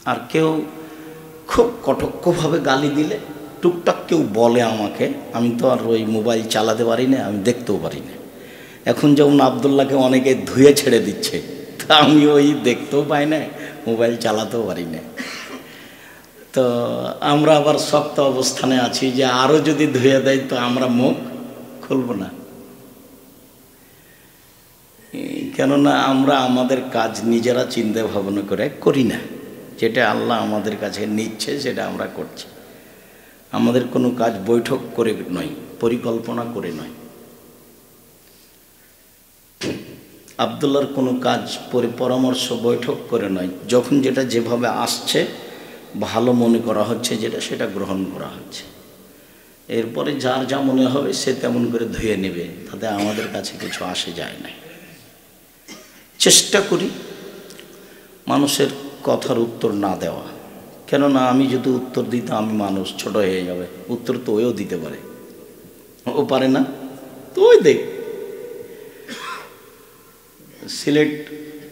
আর কেউ খুব কটক্ষভাবে গালি দিলে টুকটাক কেউ বলে আমাকে, আমি তো আর ওই মোবাইল চালাতে পারি না, আমি দেখতেও পারি না। এখন যেমন আবদুল্লাহকে অনেকে ধুয়ে ছেড়ে দিচ্ছে, তা আমি ওই দেখতেও পাই না, মোবাইল চালাতেও পারি না। তো আমরা আবার শক্ত অবস্থানে আছি যে আরও যদি ধুয়ে দেয় তো আমরা মুখ খুলব না, কেননা আমরা আমাদের কাজ নিজেরা চিন্তা ভাবনা করে করি না। যেটা আল্লাহ আমাদের কাছে নিচ্ছে সেটা আমরা করছি। আমাদের কোনো কাজ বৈঠক করে নয়, পরিকল্পনা করে নয়। আবদুল্লাহর কোনো কাজ পরামর্শ বৈঠক করে নয়, যখন যেটা যেভাবে আসছে ভালো মনে করা হচ্ছে যেটা, সেটা গ্রহণ করা হচ্ছে। এরপরে যার যা মনে হবে সে তেমন করে ধুয়ে নেবে, তাতে আমাদের কাছে কিছু আসে যায় না। চেষ্টা করি মানুষের কথার উত্তর না দেওয়া, কেননা আমি যদি উত্তর দিতে, আমি মানুষ, ছোট হয়ে যাবে, উত্তর তো ওও দিতে পারে, ও পারে না তো ওই দেখ। সিলেট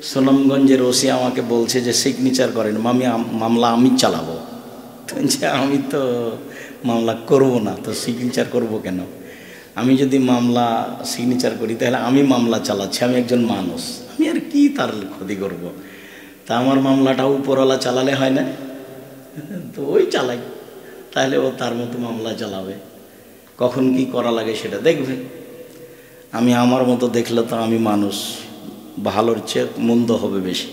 সুনামগঞ্জের ওসি আমাকে বলছে যে সিগনেচার করেন, মামলা আমি চালাবো। আমি তো মামলা করব না, তো সিগনেচার করব কেন? আমি যদি মামলা সিগনেচার করি তাহলে আমি মামলা চালাচ্ছি, আমি একজন মানুষ, আমি আর কি তার ক্ষতি করব? তা আমার মামলাটা উপরওয়ালা চালালে হয় না? তো ওই চালাই, তাহলে ও তার মতো মামলা চালাবে, কখন কি করা লাগে সেটা দেখবে। আমি আমার মতো দেখলে তো আমি মানুষ, ভালোর চেয়ে মন্দ হবে বেশি।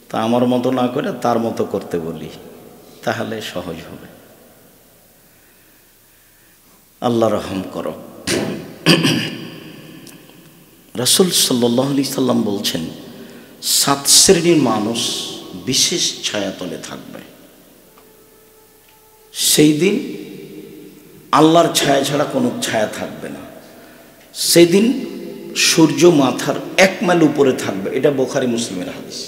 তা আমার মতো না করে তার মতো করতে বলি, তাহলে সহজ হবে। আল্লাহ রহম করো। রাসূল সাল্লাল্লাহু আলাইহি সাল্লাম বলছেন 7 শ্রেণীর মানুষ বিশেষ ছায়াতলে থাকবে। সেই দিন আল্লাহর ছায়া ছাড়া কোনো ছায়া থাকবে না। সেই দিন সূর্য মাথার 1 মাইল উপরে থাকবে, এটা বুখারী মুসলিমের হাদিস।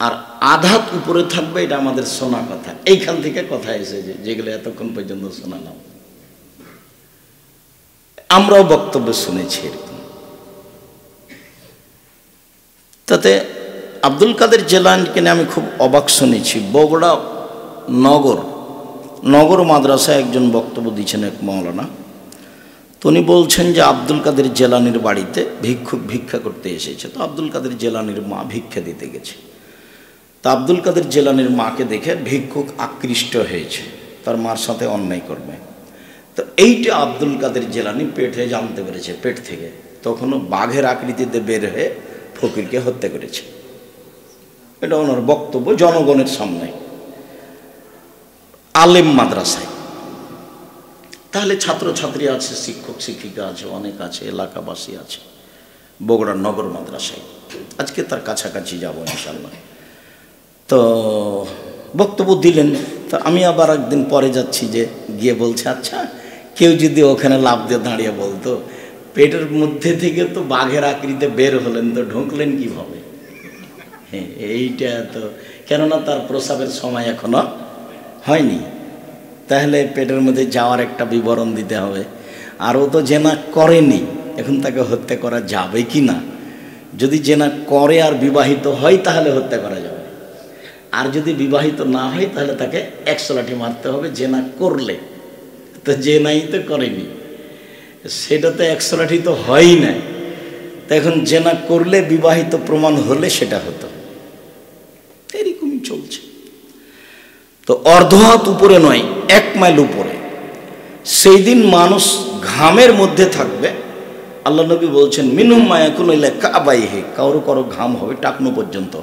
আর আধাত উপরে থাকবে, এটা আমাদের শোনা কথা, এইখান থেকে কথা এসেছে যেগুলো এতক্ষণ পর্যন্ত শোনালাম। আমরাও বক্তব্য শুনেছি এরকম। তাতে আব্দুল কাদের জিলানীকে নিয়ে আমি খুব অবাক শুনেছি। বগুড়া নগর মাদ্রাসায় একজন বক্তব্য দিচ্ছেন এক মাওলানা, তো উনি বলছেন যে আব্দুল কাদের জিলানীর বাড়িতে ভিক্ষুক ভিক্ষা করতে এসেছে। তো আব্দুল কাদের জিলানীর মা ভিক্ষা দিতে গেছে। তা আব্দুল কাদের জিলানীর মাকে দেখে ভিক্ষুক আকৃষ্ট হয়েছে, তার মার সাথে অন্যায় করবে। তো এইটা আব্দুল কাদের জিলানী পেটে জানতে পেরেছে, পেট থেকে তখনও বাঘের আকৃতিতে বের হয়ে ফকিরকে হত্যা করেছে। এটা ওনার বক্তব্য জনগণের সামনে, আলেম মাদ্রাসায়। তাহলে ছাত্রছাত্রী আছে, শিক্ষক শিক্ষিকা আছে, অনেক আছে, এলাকাবাসী আছে বগুড়ার নগর মাদ্রাসায়। আজকে তার কাছাকাছি যাব ইনশাআল্লাহ। তো বক্তব্য দিলেন। তো আমি আবার একদিন পরে যাচ্ছি, যে গিয়ে বলছে, আচ্ছা কেউ যদি ওখানে লাফ দিয়ে দাঁড়িয়ে বলতো পেটের মধ্যে থেকে তো বাঘের আকৃতিতে বের হলেন, তো ঢুকলেন কিভাবে? হ্যাঁ, এইটা তো, কেননা তার প্রসাবের সময় এখনো হয়নি, তাহলে পেটের মধ্যে যাওয়ার একটা বিবরণ দিতে হবে। আর ও তো জেনা করেনি, এখন তাকে হত্যা করা যাবে কি না? যদি জেনা করে আর বিবাহিত হয় তাহলে হত্যা করা যাবে, আর যদি বিবাহিত না হয় তাহলে তাকে 100 লাঠি মারতে হবে জেনা করলে। তো জেনাই তো করেনি, সেটা তো 100 লাঠি তো হয়ই না। তো এখন জেনা করলে, বিবাহিত প্রমাণ হলে সেটা হতো। এরকমই চলছে। তো অর্ধ হাত উপরে নয়, 1 মাইল উপরে। সেই দিন মানুষ ঘামের মধ্যে থাকবে। আল্লাহ নবী বলছেন, মিনহুম মা ইয়াকুনু ইলা কাবাইহি, কারো কারো ঘাম হবে টাকনু পর্যন্ত,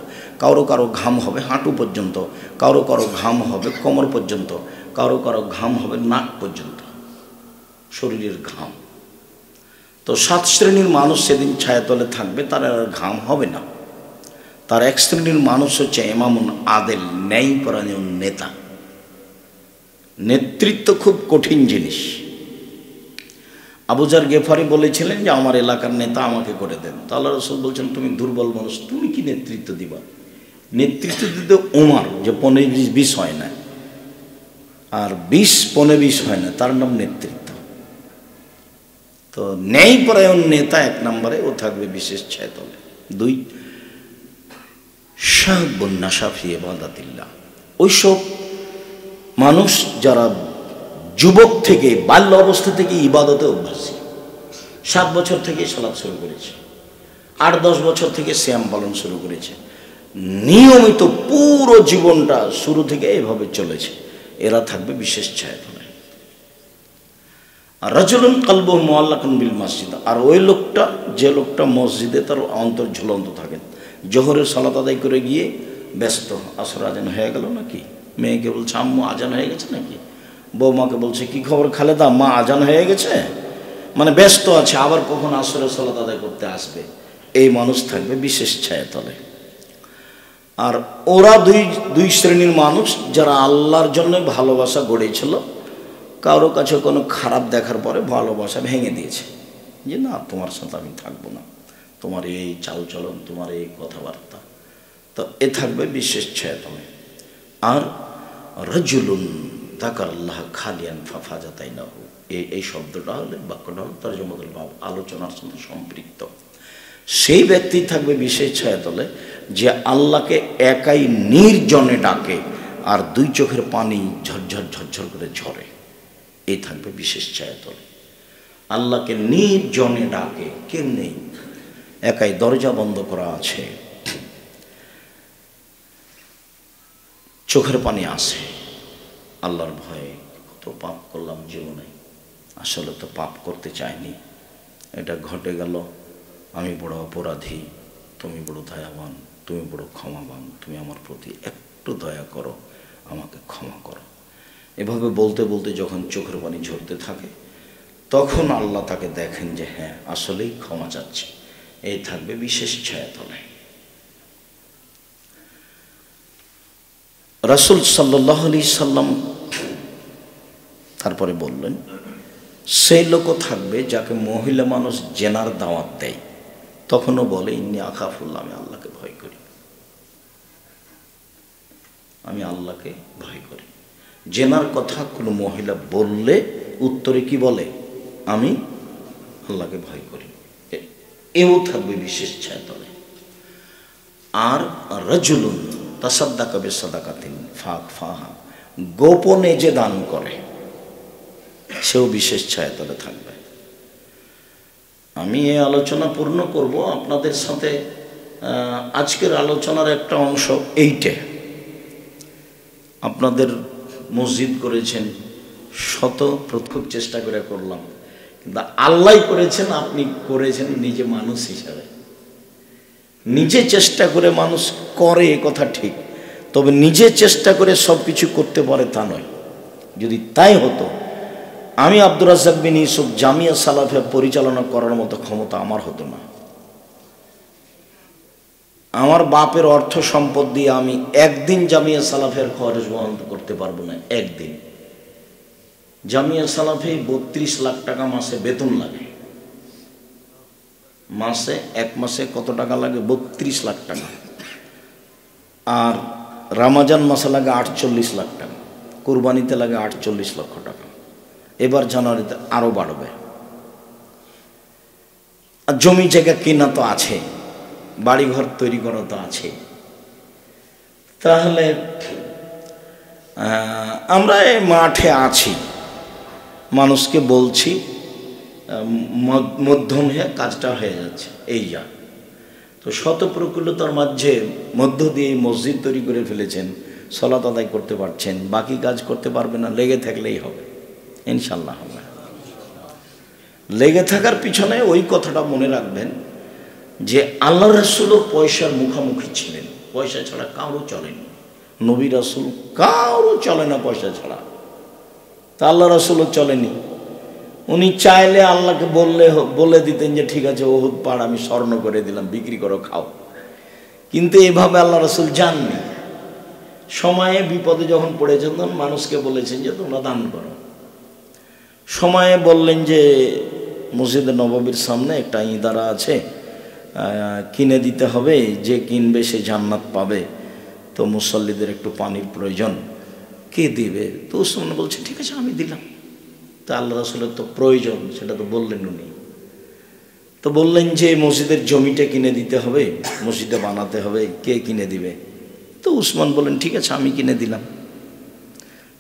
কারো কারো ঘাম হবে হাঁটু পর্যন্ত, কারো কারো ঘাম হবে কোমর পর্যন্ত, কারো কারো ঘাম হবে নাক পর্যন্ত, শরীরের ঘাম। তো 7 শ্রেণীর মানুষ সেদিন ছায়াতলে থাকবে, তার আর ঘাম হবে না। তার 1 শ্রেণীর মানুষ হচ্ছে ইমামুন আদেল, ন্যায়পরায়ণ নেতা। নেতৃত্ব খুব কঠিন জিনিস। আবু যর গেফারি বলেছিলেন যে আমার এলাকার নেতা আমাকে করে দেন। তো আল্লাহ রাসূল বলছেন, তুমি দুর্বল মানুষ, তুমি কি নেতৃত্ব দিবা? নেতৃত্ব দিতে ওমর, যে 15-20 হয় না, আর 20-15-20 হয় না, তার নাম নেতৃত্ব। তো ন্যায়পরায়ণ নেতা 1 নম্বরে, ও থাকবে বিশেষ ছায়াতলে। 2, শাবুন নাশা ফি ইবাদাতিল্লাহ, ওইসব মানুষ যারা যুবক থেকে বাল্য অবস্থা থেকে ইবাদতে অভ্যাসী, 7 বছর থেকে সালাত শুরু করেছে, 8-10 বছর থেকে সিয়াম পালন শুরু করেছে, নিয়মিত পুরো জীবনটা শুরু থেকে এভাবে চলেছে, এরা থাকবে বিশেষ ছায়াতলে। আর রাজুলুন কালবুহু মুআল্লাকুন বিল মসজিদ, আর ওই লোকটা, যে লোকটা মসজিদে তার অন্তর ঝুলন্ত থাকেন, জোহরের সালাত আদায় করে গিয়ে ব্যস্ত, আসর আজান হয়ে গেল নাকি, মেয়েকে বলছে আম্মু আজান হয়ে গেছে নাকি, বৌমাকে বলছে কি খবর খালেদা, মা আজান হয়ে গেছে, মানে ব্যস্ত আছে, আবার কখন আসরের সালাত আদায় করতে আসবে, এই মানুষ থাকবে বিশেষ ছায়াতলে। আর ওরা দুই শ্রেণীর মানুষ, যারা আল্লাহর জন্য ভালোবাসা গড়েছিল, কারো কাছে কোনো খারাপ দেখার পরে ভালোবাসা ভেঙে দিয়েছে, যে না তোমার সাথে আমি থাকবো না, তোমার এই চালচলন, তোমার এই কথাবার্তা, তো এ থাকবে বিশেষ ছায়াতলে। আর রাজুলুন যাকারাল্লাহ খালিয়ান ফাফাজাতাইনাহু, এই শব্দটা হলে, বাক্যটা হল তরজমাতুল বাব, আলোচনার সাথে সম্পৃক্ত। সেই ব্যক্তি থাকবে বিশেষ ছায়াতলে যে আল্লাহকে একাই নির্জনে ডাকে, আর 2 চোখের পানি ঝরঝর ঝরঝর করে ঝরে, এই থাকবে বিশেষ ছায়াতলে। আল্লাহকে নির্জনে ডাকে, কেউ নেই, একাই দরজা বন্ধ করা আছে, চোখের পানি আসে, আল্লাহর ভয়ে কত পাপ করলাম জীবনে, আসলে তো পাপ করতে চাইনি, এটা ঘটে গেল, আমি বড় অপরাধী, তুমি বড় দয়াবান, তুমি বড় ক্ষমাবান, তুমি আমার প্রতি একটু দয়া করো, আমাকে ক্ষমা করো। এভাবে বলতে বলতে যখন চোখের পানি ঝরতে থাকে, তখন আল্লাহ তাকে দেখেন যে হ্যাঁ আসলেই ক্ষমা চাচ্ছে, এই থাকবে বিশেষ ছায়াতলে। রাসূল সাল্লাল্লাহু আলাইহি সাল্লাম তারপরে বললেন, সেই লোকও থাকবে যাকে মহিলা মানুষ জেনার দাওয়াত দেয়, তখনও বলে ইন্নী আখাফুল্লাহ, আমি আল্লাহকে ভয় করি, আমি আল্লাহকে ভয় করি। জেনার কথা কোনো মহিলা বললে উত্তরে কি বলে, আমি আল্লাহকে ভয় করি, এও থাকবে বিশেষ ছায়াতলে। আর রাজুলুন তাসাদ্দাকা বিসাদাকাতিন ফাআখফাহা, গোপনে যে দান করে, সেও বিশেষ ছায়াতলে থাকবে। আমি এই আলোচনা পূর্ণ করব আপনাদের সাথে, আজকের আলোচনার একটা অংশ এইটা। আপনাদের মসজিদ করেছেন, শত প্রথম চেষ্টা করে করলাম, কিন্তু আল্লাহ করেছেন, আপনি করেছেন নিজে মানুষ হিসাবে। নিজে চেষ্টা করে মানুষ করে এ কথা ঠিক, তবে নিজে চেষ্টা করে সব কিছু করতে পারে তা নয়। যদি তাই হতো, আমি আব্দুর রাজ্জাক বিন ইউসুফ জামিয়া সালাফিয়া পরিচালনা করার মতো ক্ষমতা আমার হতো না। আমার বাপের অর্থ সম্পদ দিয়ে আমি একদিন জামিয়া সালাফের খরচ বহন করতে পারবো না। একদিন জামিয়া সালাফে 32 লাখ টাকা মাসে বেতন লাগে, মাসে এক মাসে কত টাকা লাগে, 32 লাখ টাকা। আর রামাজান মাসে লাগে 48 লাখ টাকা, কুরবানিতে লাগে 48 লক্ষ টাকা, এবার জানুয়ারিতে আরো বাড়বে। আর জমি জায়গা কেনা তো আছে, বাড়িঘর তৈরি করা তো আছে। তাহলে আমরা এই মাঠে আছি, মানুষকে বলছি, মধ্যম হয়ে কাজটা হয়ে যাচ্ছে, এই যা। তো শত প্রকুলতার মাঝে মধ্য দিয়ে মসজিদ তৈরি করে ফেলেছেন, সালাত আদায় করতে পারছেন, বাকি কাজ করতে পারবে না, লেগে থাকলেই হবে ইনশাল্লাহ। লেগে থাকার পিছনে ওই কথাটা মনে রাখবেন যে আল্লাহ রাসূলও পয়সার মুখামুখি ছিলেন, পয়সা ছাড়া কারো চলেনি। নবী রাসূল কারো চলে না পয়সা ছাড়া, তা আল্লাহ রাসূলও চলেনি। উনি চাইলে আল্লাহকে বলে দিতেন যে ঠিক আছে ওহুদ পাহাড় আমি স্বর্ণ করে দিলাম, বিক্রি করো খাও, কিন্তু এভাবে আল্লাহ রাসূল যাননি। সময়ে বিপদে যখন পড়েছেন তখন মানুষকে বলেছেন যে তোমরা দান করো। সময়ে বললেন যে মসজিদে নববীর সামনে একটা ইদারা আছে, কিনে দিতে হবে, যে কিনবে সে জান্নাত পাবে, তো মুসল্লিদের একটু পানির প্রয়োজন, কে দিবে? তো উসমান বলছে ঠিক আছে আমি দিলাম। তা আল্লাহ রাসূলের তো প্রয়োজন, সেটা তো বললেন উনি। তো বললেন যে মসজিদের জমিটা কিনে দিতে হবে, মসজিদে বানাতে হবে, কে কিনে দিবে? তো উসমান বললেন ঠিক আছে আমি কিনে দিলাম।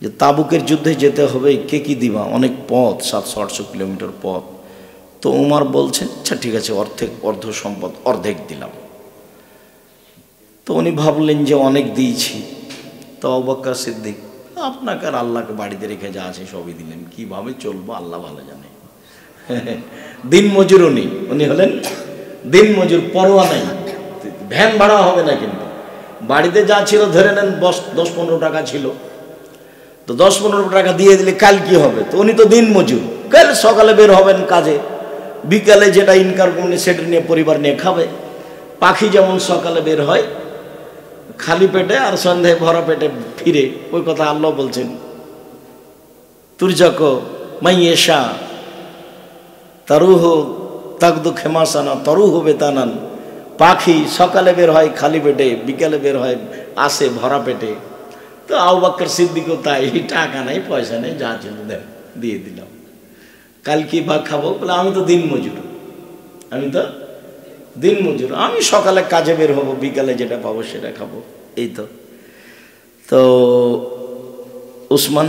যে তাবুকের যুদ্ধে যেতে হবে, কে কি দিবা, অনেক পথ, 700-800 কিলোমিটার পথ। তো উমার বলছেন আচ্ছা ঠিক আছে, অর্ধ সম্পদ অর্ধেক দিলাম। তো উনি ভাবলেন যে অনেক দিয়েছি। তো আবু বকর সিদ্দিক আপনাকে আর আল্লাহকে বাড়িতে রেখে যা আছে সবই দিলেন, কিভাবে চলবো আল্লাহ ভালো জানে। দিন মজুর উনি হলেন দিন মজুর, পরোয়া নাই, ভ্যান ভাড়া হবে না। কিন্তু বাড়িতে যা ছিল ধরে নেন 10-15 টাকা ছিল, তো 10-15 টাকা দিয়ে দিলে কাল কি হবে? তো উনি তো দিন মজুর, কাল সকালে বের হবেন কাজে, বিকালে যেটা ইনকাম করবেন সেটা নিয়ে পরিবার নিয়ে খাবে। পাখি যেমন সকালে বের হয় খালি পেটে আর সন্ধ্যায় ভরা পেটে ফিরে, ওই কথা আল্লাহ বলছেন তুরজাক মাইয়েশা তারুহ তাকদু খেমাসানা তরুহ বেতানান। পাখি সকালে বের হয় খালি পেটে, বিকালে বের হয় আসে ভরা পেটে। তো আবু বকর সিদ্দিকও তাই, টাকা নাই পয়সা নেই, যা ছিল দিয়ে দিলাম। কাল কি ভাগ খাবো? বলে আমি তো দিন মজুর, আমি সকালে কাজে বের হব, বিকালে যেটা পাবো সেটা খাবো, এই তো। তো উসমান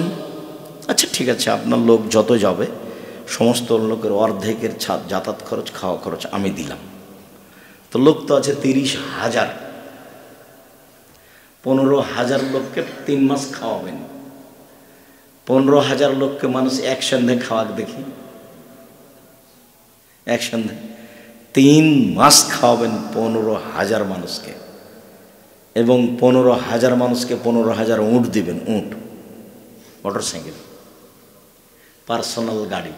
আচ্ছা ঠিক আছে আপনার লোক যত যাবে সমস্ত লোকের অর্ধেকের যাতায়াত খরচ, খাওয়া খরচ আমি দিলাম। তো লোক তো আছে 30,000, 15,000 লোককে 3 মাস খাওয়াবেন। 15,000 লোককে মানুষ এক সন্ধ্যে খাওয়াক দেখি, এক সন্ধ্যে 3 মাস খাওয়াবেন 15,000 মানুষকে, এবং 15,000 মানুষকে 15,000 উঁট দিবেন, উঁট, মোটর সাইকেল, পার্সোনাল গাড়ি।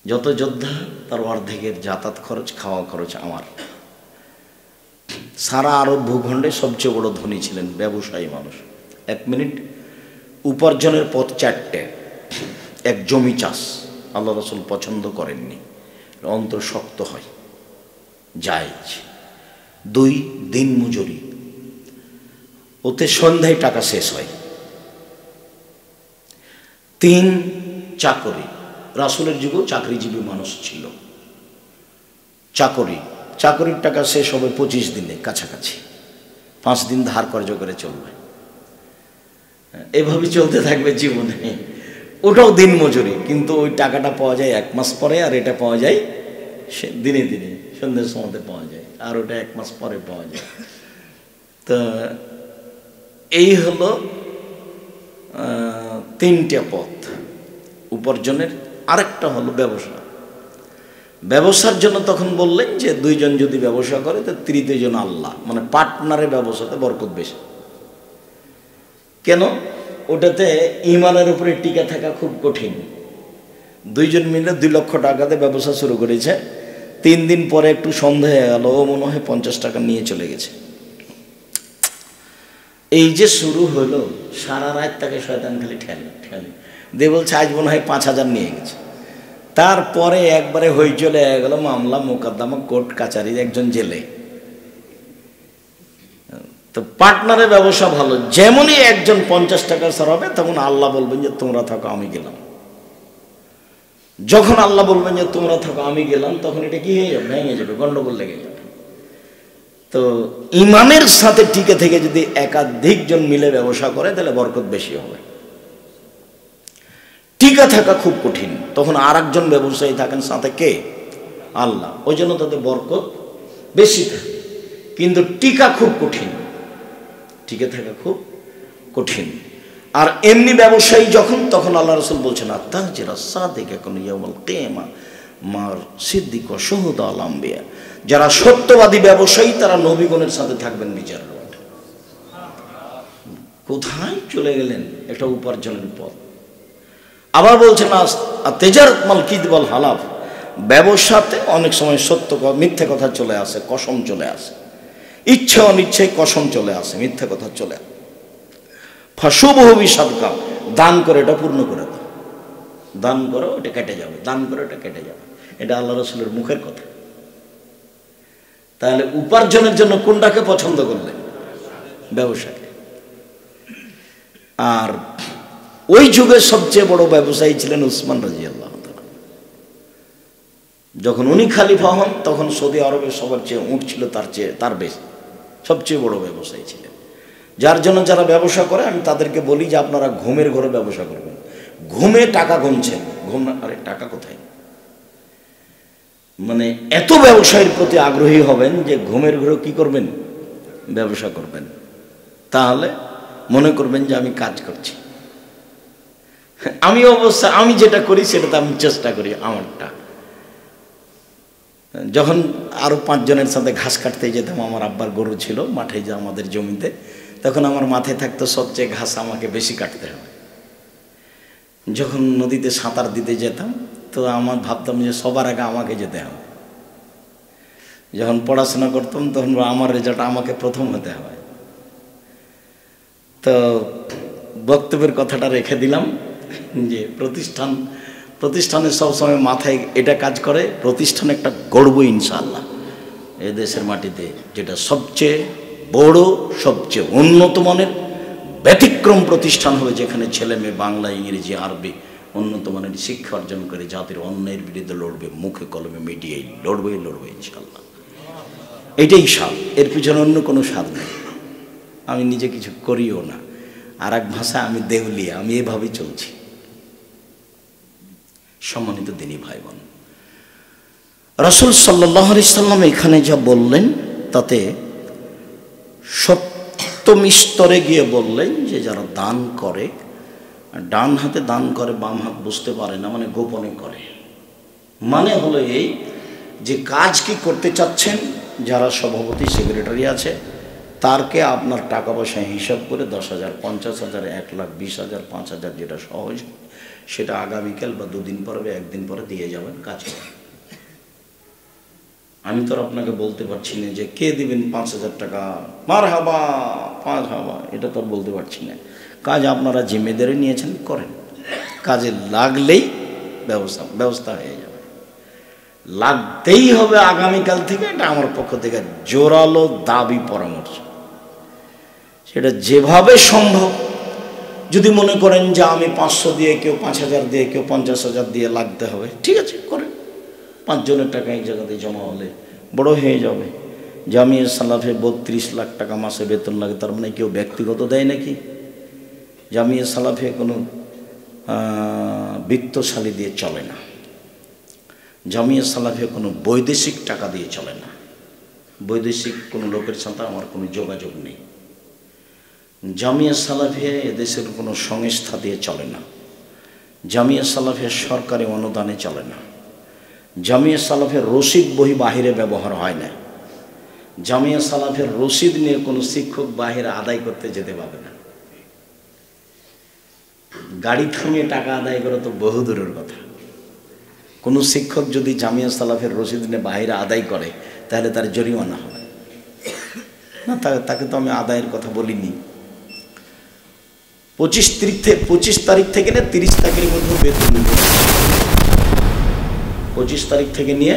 যত যোদ্ধা তার অর্ধেকের যাতায়াত খরচ, খাওয়া খরচ আমার। সারা আরব ভূখণ্ডে সবচেয়ে বড় ধনী ছিলেন, ব্যবসায়ী মানুষ। 1 মিনিট, উপার্জনের পথ 4টে। 1 জমি চাষ, আল্লাহ রাসূল পছন্দ করেননি, অন্তর শক্ত হয়, জায়েজ। 2 দিন মজুরি, ওতে সন্ধ্যায় টাকা শেষ হয়। 3 চাকরি, রাসূলের যুগেও চাকরিজীবী মানুষ ছিল। চাকরির টাকা শেষ হবে 25 দিনে কাছাকাছি, 5 দিন ধার কর্জ করে চলবে, এভাবে চলতে থাকবে জীবনে। ওটাও দিন মজুরি, কিন্তু ওই টাকাটা পাওয়া যায় 1 মাস পরে, আর এটা পাওয়া যায় দিনে দিনে, সন্ধ্যের সময়তে পাওয়া যায়, আর ওটা 1 মাস পরে পাওয়া যায়। তো এই হলো 3টে পথ উপার্জনের। আরেকটা হলো ব্যবসার জন্য তখন বললেন যে 2 জন যদি ব্যবসা করে তো তৃতীয় জন আল্লাহ, মানে পার্টনারের ব্যবসাতে বরকত বেশি। কেন? ওটাতে ইমানের উপরে টিকে থাকা খুব কঠিন। 2 জন মিলে 2 লক্ষ টাকাতে ব্যবসা শুরু করেছে, 3 দিন পরে একটু সন্দেহ হয়ে গেল, ও মনে হয় 50 টাকা নিয়ে চলে গেছে। এই যে শুরু হলো, সারা রাত তাকে শয়তান খালি ঠেলে দিয়ে বলছে আজ মনে হয় 5,000 নিয়ে গেছে। তারপরে একবারে হইচলে হয়ে গেল, মামলা মোকদ্দমা, কোর্ট কাচারি, একজন জেলে। তো পার্টনারের ব্যবসা ভালো, যেমনই একজন 50 টাকা সরাবে তখন আল্লাহ বলবেন যে তোমরা থাকো আমি গেলাম। যখন আল্লাহ বলবেন যে তোমরা থাকো আমি গেলাম, তখন এটা কি হয়ে যাবে? ভেঙে যাবে, গন্ডগোল লেগে যাবে। তো ইমানের সাথে টিকে থেকে যদি একাধিক জন মিলে ব্যবসা করে তাহলে বরকত বেশি হবে। টিকা থাকা খুব কঠিন, তখন আর একজন ব্যবসায়ী থাকেন সাথে, কে? আল্লাহ। ওই জন্য তাদের বরকত বেশি থাকে, কিন্তু টিকা খুব কঠিন, টিকে থাকা খুব কঠিন। আর এমনি ব্যবসায়ী যখন, তখন আল্লাহ রাসূল বলছেন আত্তাজিরা সাদিকা কুন ইয়াউমাল কিয়ামা মার সিদ্দিক ওয়া শুহাদা আল আমবিয়া। যারা সত্যবাদী ব্যবসায়ী তারা নবীগণের সাথে থাকবেন বিচারের মাঠে। কোথায় চলে গেলেন? এটা উপার্জনের পথ। আবার বলছেন তেজারত মাল কিদবাল হালাফ, ব্যবসাতে অনেক সময় সত্য মিথ্যে কথা চলে আসে, কসম চলে আসে, ইচ্ছে অনিচ্ছায় কসম চলে আসে, মিথ্যে কথা চলে আসে। ফাশুবহবি সাদকা, দান করে এটা পূর্ণ করে দাও, দান করো এটা কেটে যাবে, দান করো এটা কেটে যাবে। এটা আল্লাহ রাসূলের মুখের কথা। তাহলে উপার্জনের জন্য কোনটাকে পছন্দ করলেন? ব্যবসাকে। আর ওই যুগের সবচেয়ে বড় ব্যবসায়ী ছিলেন উসমান রাদিয়াল্লাহু তাআলা। যখন উনি খালিফা হন তখন সৌদি আরবে সবার চেয়ে উঁট ছিল তার বেশি, সবচেয়ে বড় ব্যবসায়ী ছিলেন। যার জন্য যারা ব্যবসা করে আমি তাদেরকে বলি যে আপনারা ঘুমের ঘরে ব্যবসা করবেন। ঘুমে টাকা গুনছেন, ঘুম না, আরে টাকা কোথায়? মানে এত ব্যবসায়ের প্রতি আগ্রহী হবেন যে ঘুমের ঘরে কি করবেন? ব্যবসা করবেন। তাহলে মনে করবেন যে আমি কাজ করছি। আমি অবশ্য আমি যেটা করি সেটাতে আমি চেষ্টা করি আমারটা। যখন আরো 5 জনের সাথে ঘাস কাটতে যেতাম, আমার আব্বার গরু ছিল মাঠে, যে আমাদের জমিতে, তখন আমার মাথায় থাকতো সবচেয়ে ঘাস আমাকে বেশি কাটতে হবে। যখন নদীতে সাঁতার দিতে যেতাম তো আমার ভাবতাম যে সবার আগে আমাকে যেতে হবে। যখন পড়াশোনা করতাম তখন আমার রেজাল্ট আমাকে প্রথম হতে হবে। তো বক্তব্যের কথাটা রেখে দিলাম যে প্রতিষ্ঠানে সবসময় মাথায় এটা কাজ করে, প্রতিষ্ঠান একটা গড়ব ইনশাআল্লাহ এ দেশের মাটিতে, যেটা সবচেয়ে বড়, সবচেয়ে উন্নত মানের ব্যতিক্রম প্রতিষ্ঠান হবে, যেখানে ছেলে মেয়ে বাংলা, ইংরেজি, আরবি উন্নত মানের শিক্ষা অর্জন করে জাতির অন্যায়ের বিরুদ্ধে লড়বে, মুখে কলমে মিডিয়ায় লড়বে ইনশাআল্লাহ। এটাই স্বাদ, এর পিছনে অন্য কোনো স্বাদ নেই। আমি নিজে কিছু করিও না, আর এক ভাষায় আমি দেউলিয়া, আমি এভাবেই চলছি। সম্মানিত দিনী ভাই বোন, রাসূল সাল্লাল্লাহু আলাইহি সাল্লাম এখানে যা বললেন তাতে সপ্তম স্তরে গিয়ে বললেন যে যারা দান করে, ডান হাতে দান করে, বাম হাত বুঝতে পারে না, মানে গোপনে করে। মানে হলো এই যে কাজ কি করতে চাচ্ছেন, যারা সভাপতি সেক্রেটারি আছে তারকে আপনার টাকা পয়সা হিসাব করে 10,000, 50,000, 1,00,000, 20,000, 5,000 যেটা সহজ, সেটা আগামীকাল বা 2 দিন পরে বা 1 দিন পরে দিয়ে যাবেন, কাজ করেন। আমি তো আপনাকে বলতে পারছি না যে কে দিবেন 5,000 টাকা, মারহাবা 5 হাবা, এটা তো বলতে পারছি না। কাজ আপনারা জিম্মেদারি নিয়েছেন, করেন। কাজে লাগলেই ব্যবস্থা হয়ে যাবে। লাগতেই হবে আগামীকাল থেকে, এটা আমার পক্ষ থেকে জোরালো দাবি, পরামর্শ। সেটা যেভাবে সম্ভব, যদি মনে করেন যে আমি 500 দিয়ে, কেউ 5,000 দিয়ে, কেউ 50,000 দিয়ে লাগতে হবে, ঠিক আছে করেন। 5 জনের টাকা এক জায়গাতে জমা হলে বড় হয়ে যাবে। জামিয়া সালাফে 32 লাখ টাকা মাসে বেতন লাগে, তার মানে কেউ ব্যক্তিগত দেয় নাকি? জামিয়া সালাফে কোনো বিত্তশালী দিয়ে চলে না। জামিয়া সালাফে কোনো বৈদেশিক টাকা দিয়ে চলে না। বৈদেশিক কোনো লোকের সাথে আমার কোনো যোগাযোগ নেই। জামিয়া সালাফে এদেশের কোনো সংস্থা দিয়ে চলে না। জামিয়া সালাফের সরকারি অনুদানে চলে না। জামিয়া সালাফের রসিদ বই বাহিরে ব্যবহার হয় না। জামিয়া সালাফের রসিদ নিয়ে কোনো শিক্ষক বাহিরে আদায় করতে যেতে পারবে না। গাড়ি থামিয়ে টাকা আদায় করে তো বহু দূরের কথা। কোনো শিক্ষক যদি জামিয়া সালাফের রসিদ নিয়ে বাহিরে আদায় করে তাহলে তার জরিমানা হবে না। তাকে তো আমি আদায়ের কথা বলিনি। 25 তারিখ থেকে নিয়ে 30 তারিখের মধ্যে বেতন নেবে। 25 তারিখ থেকে নিয়ে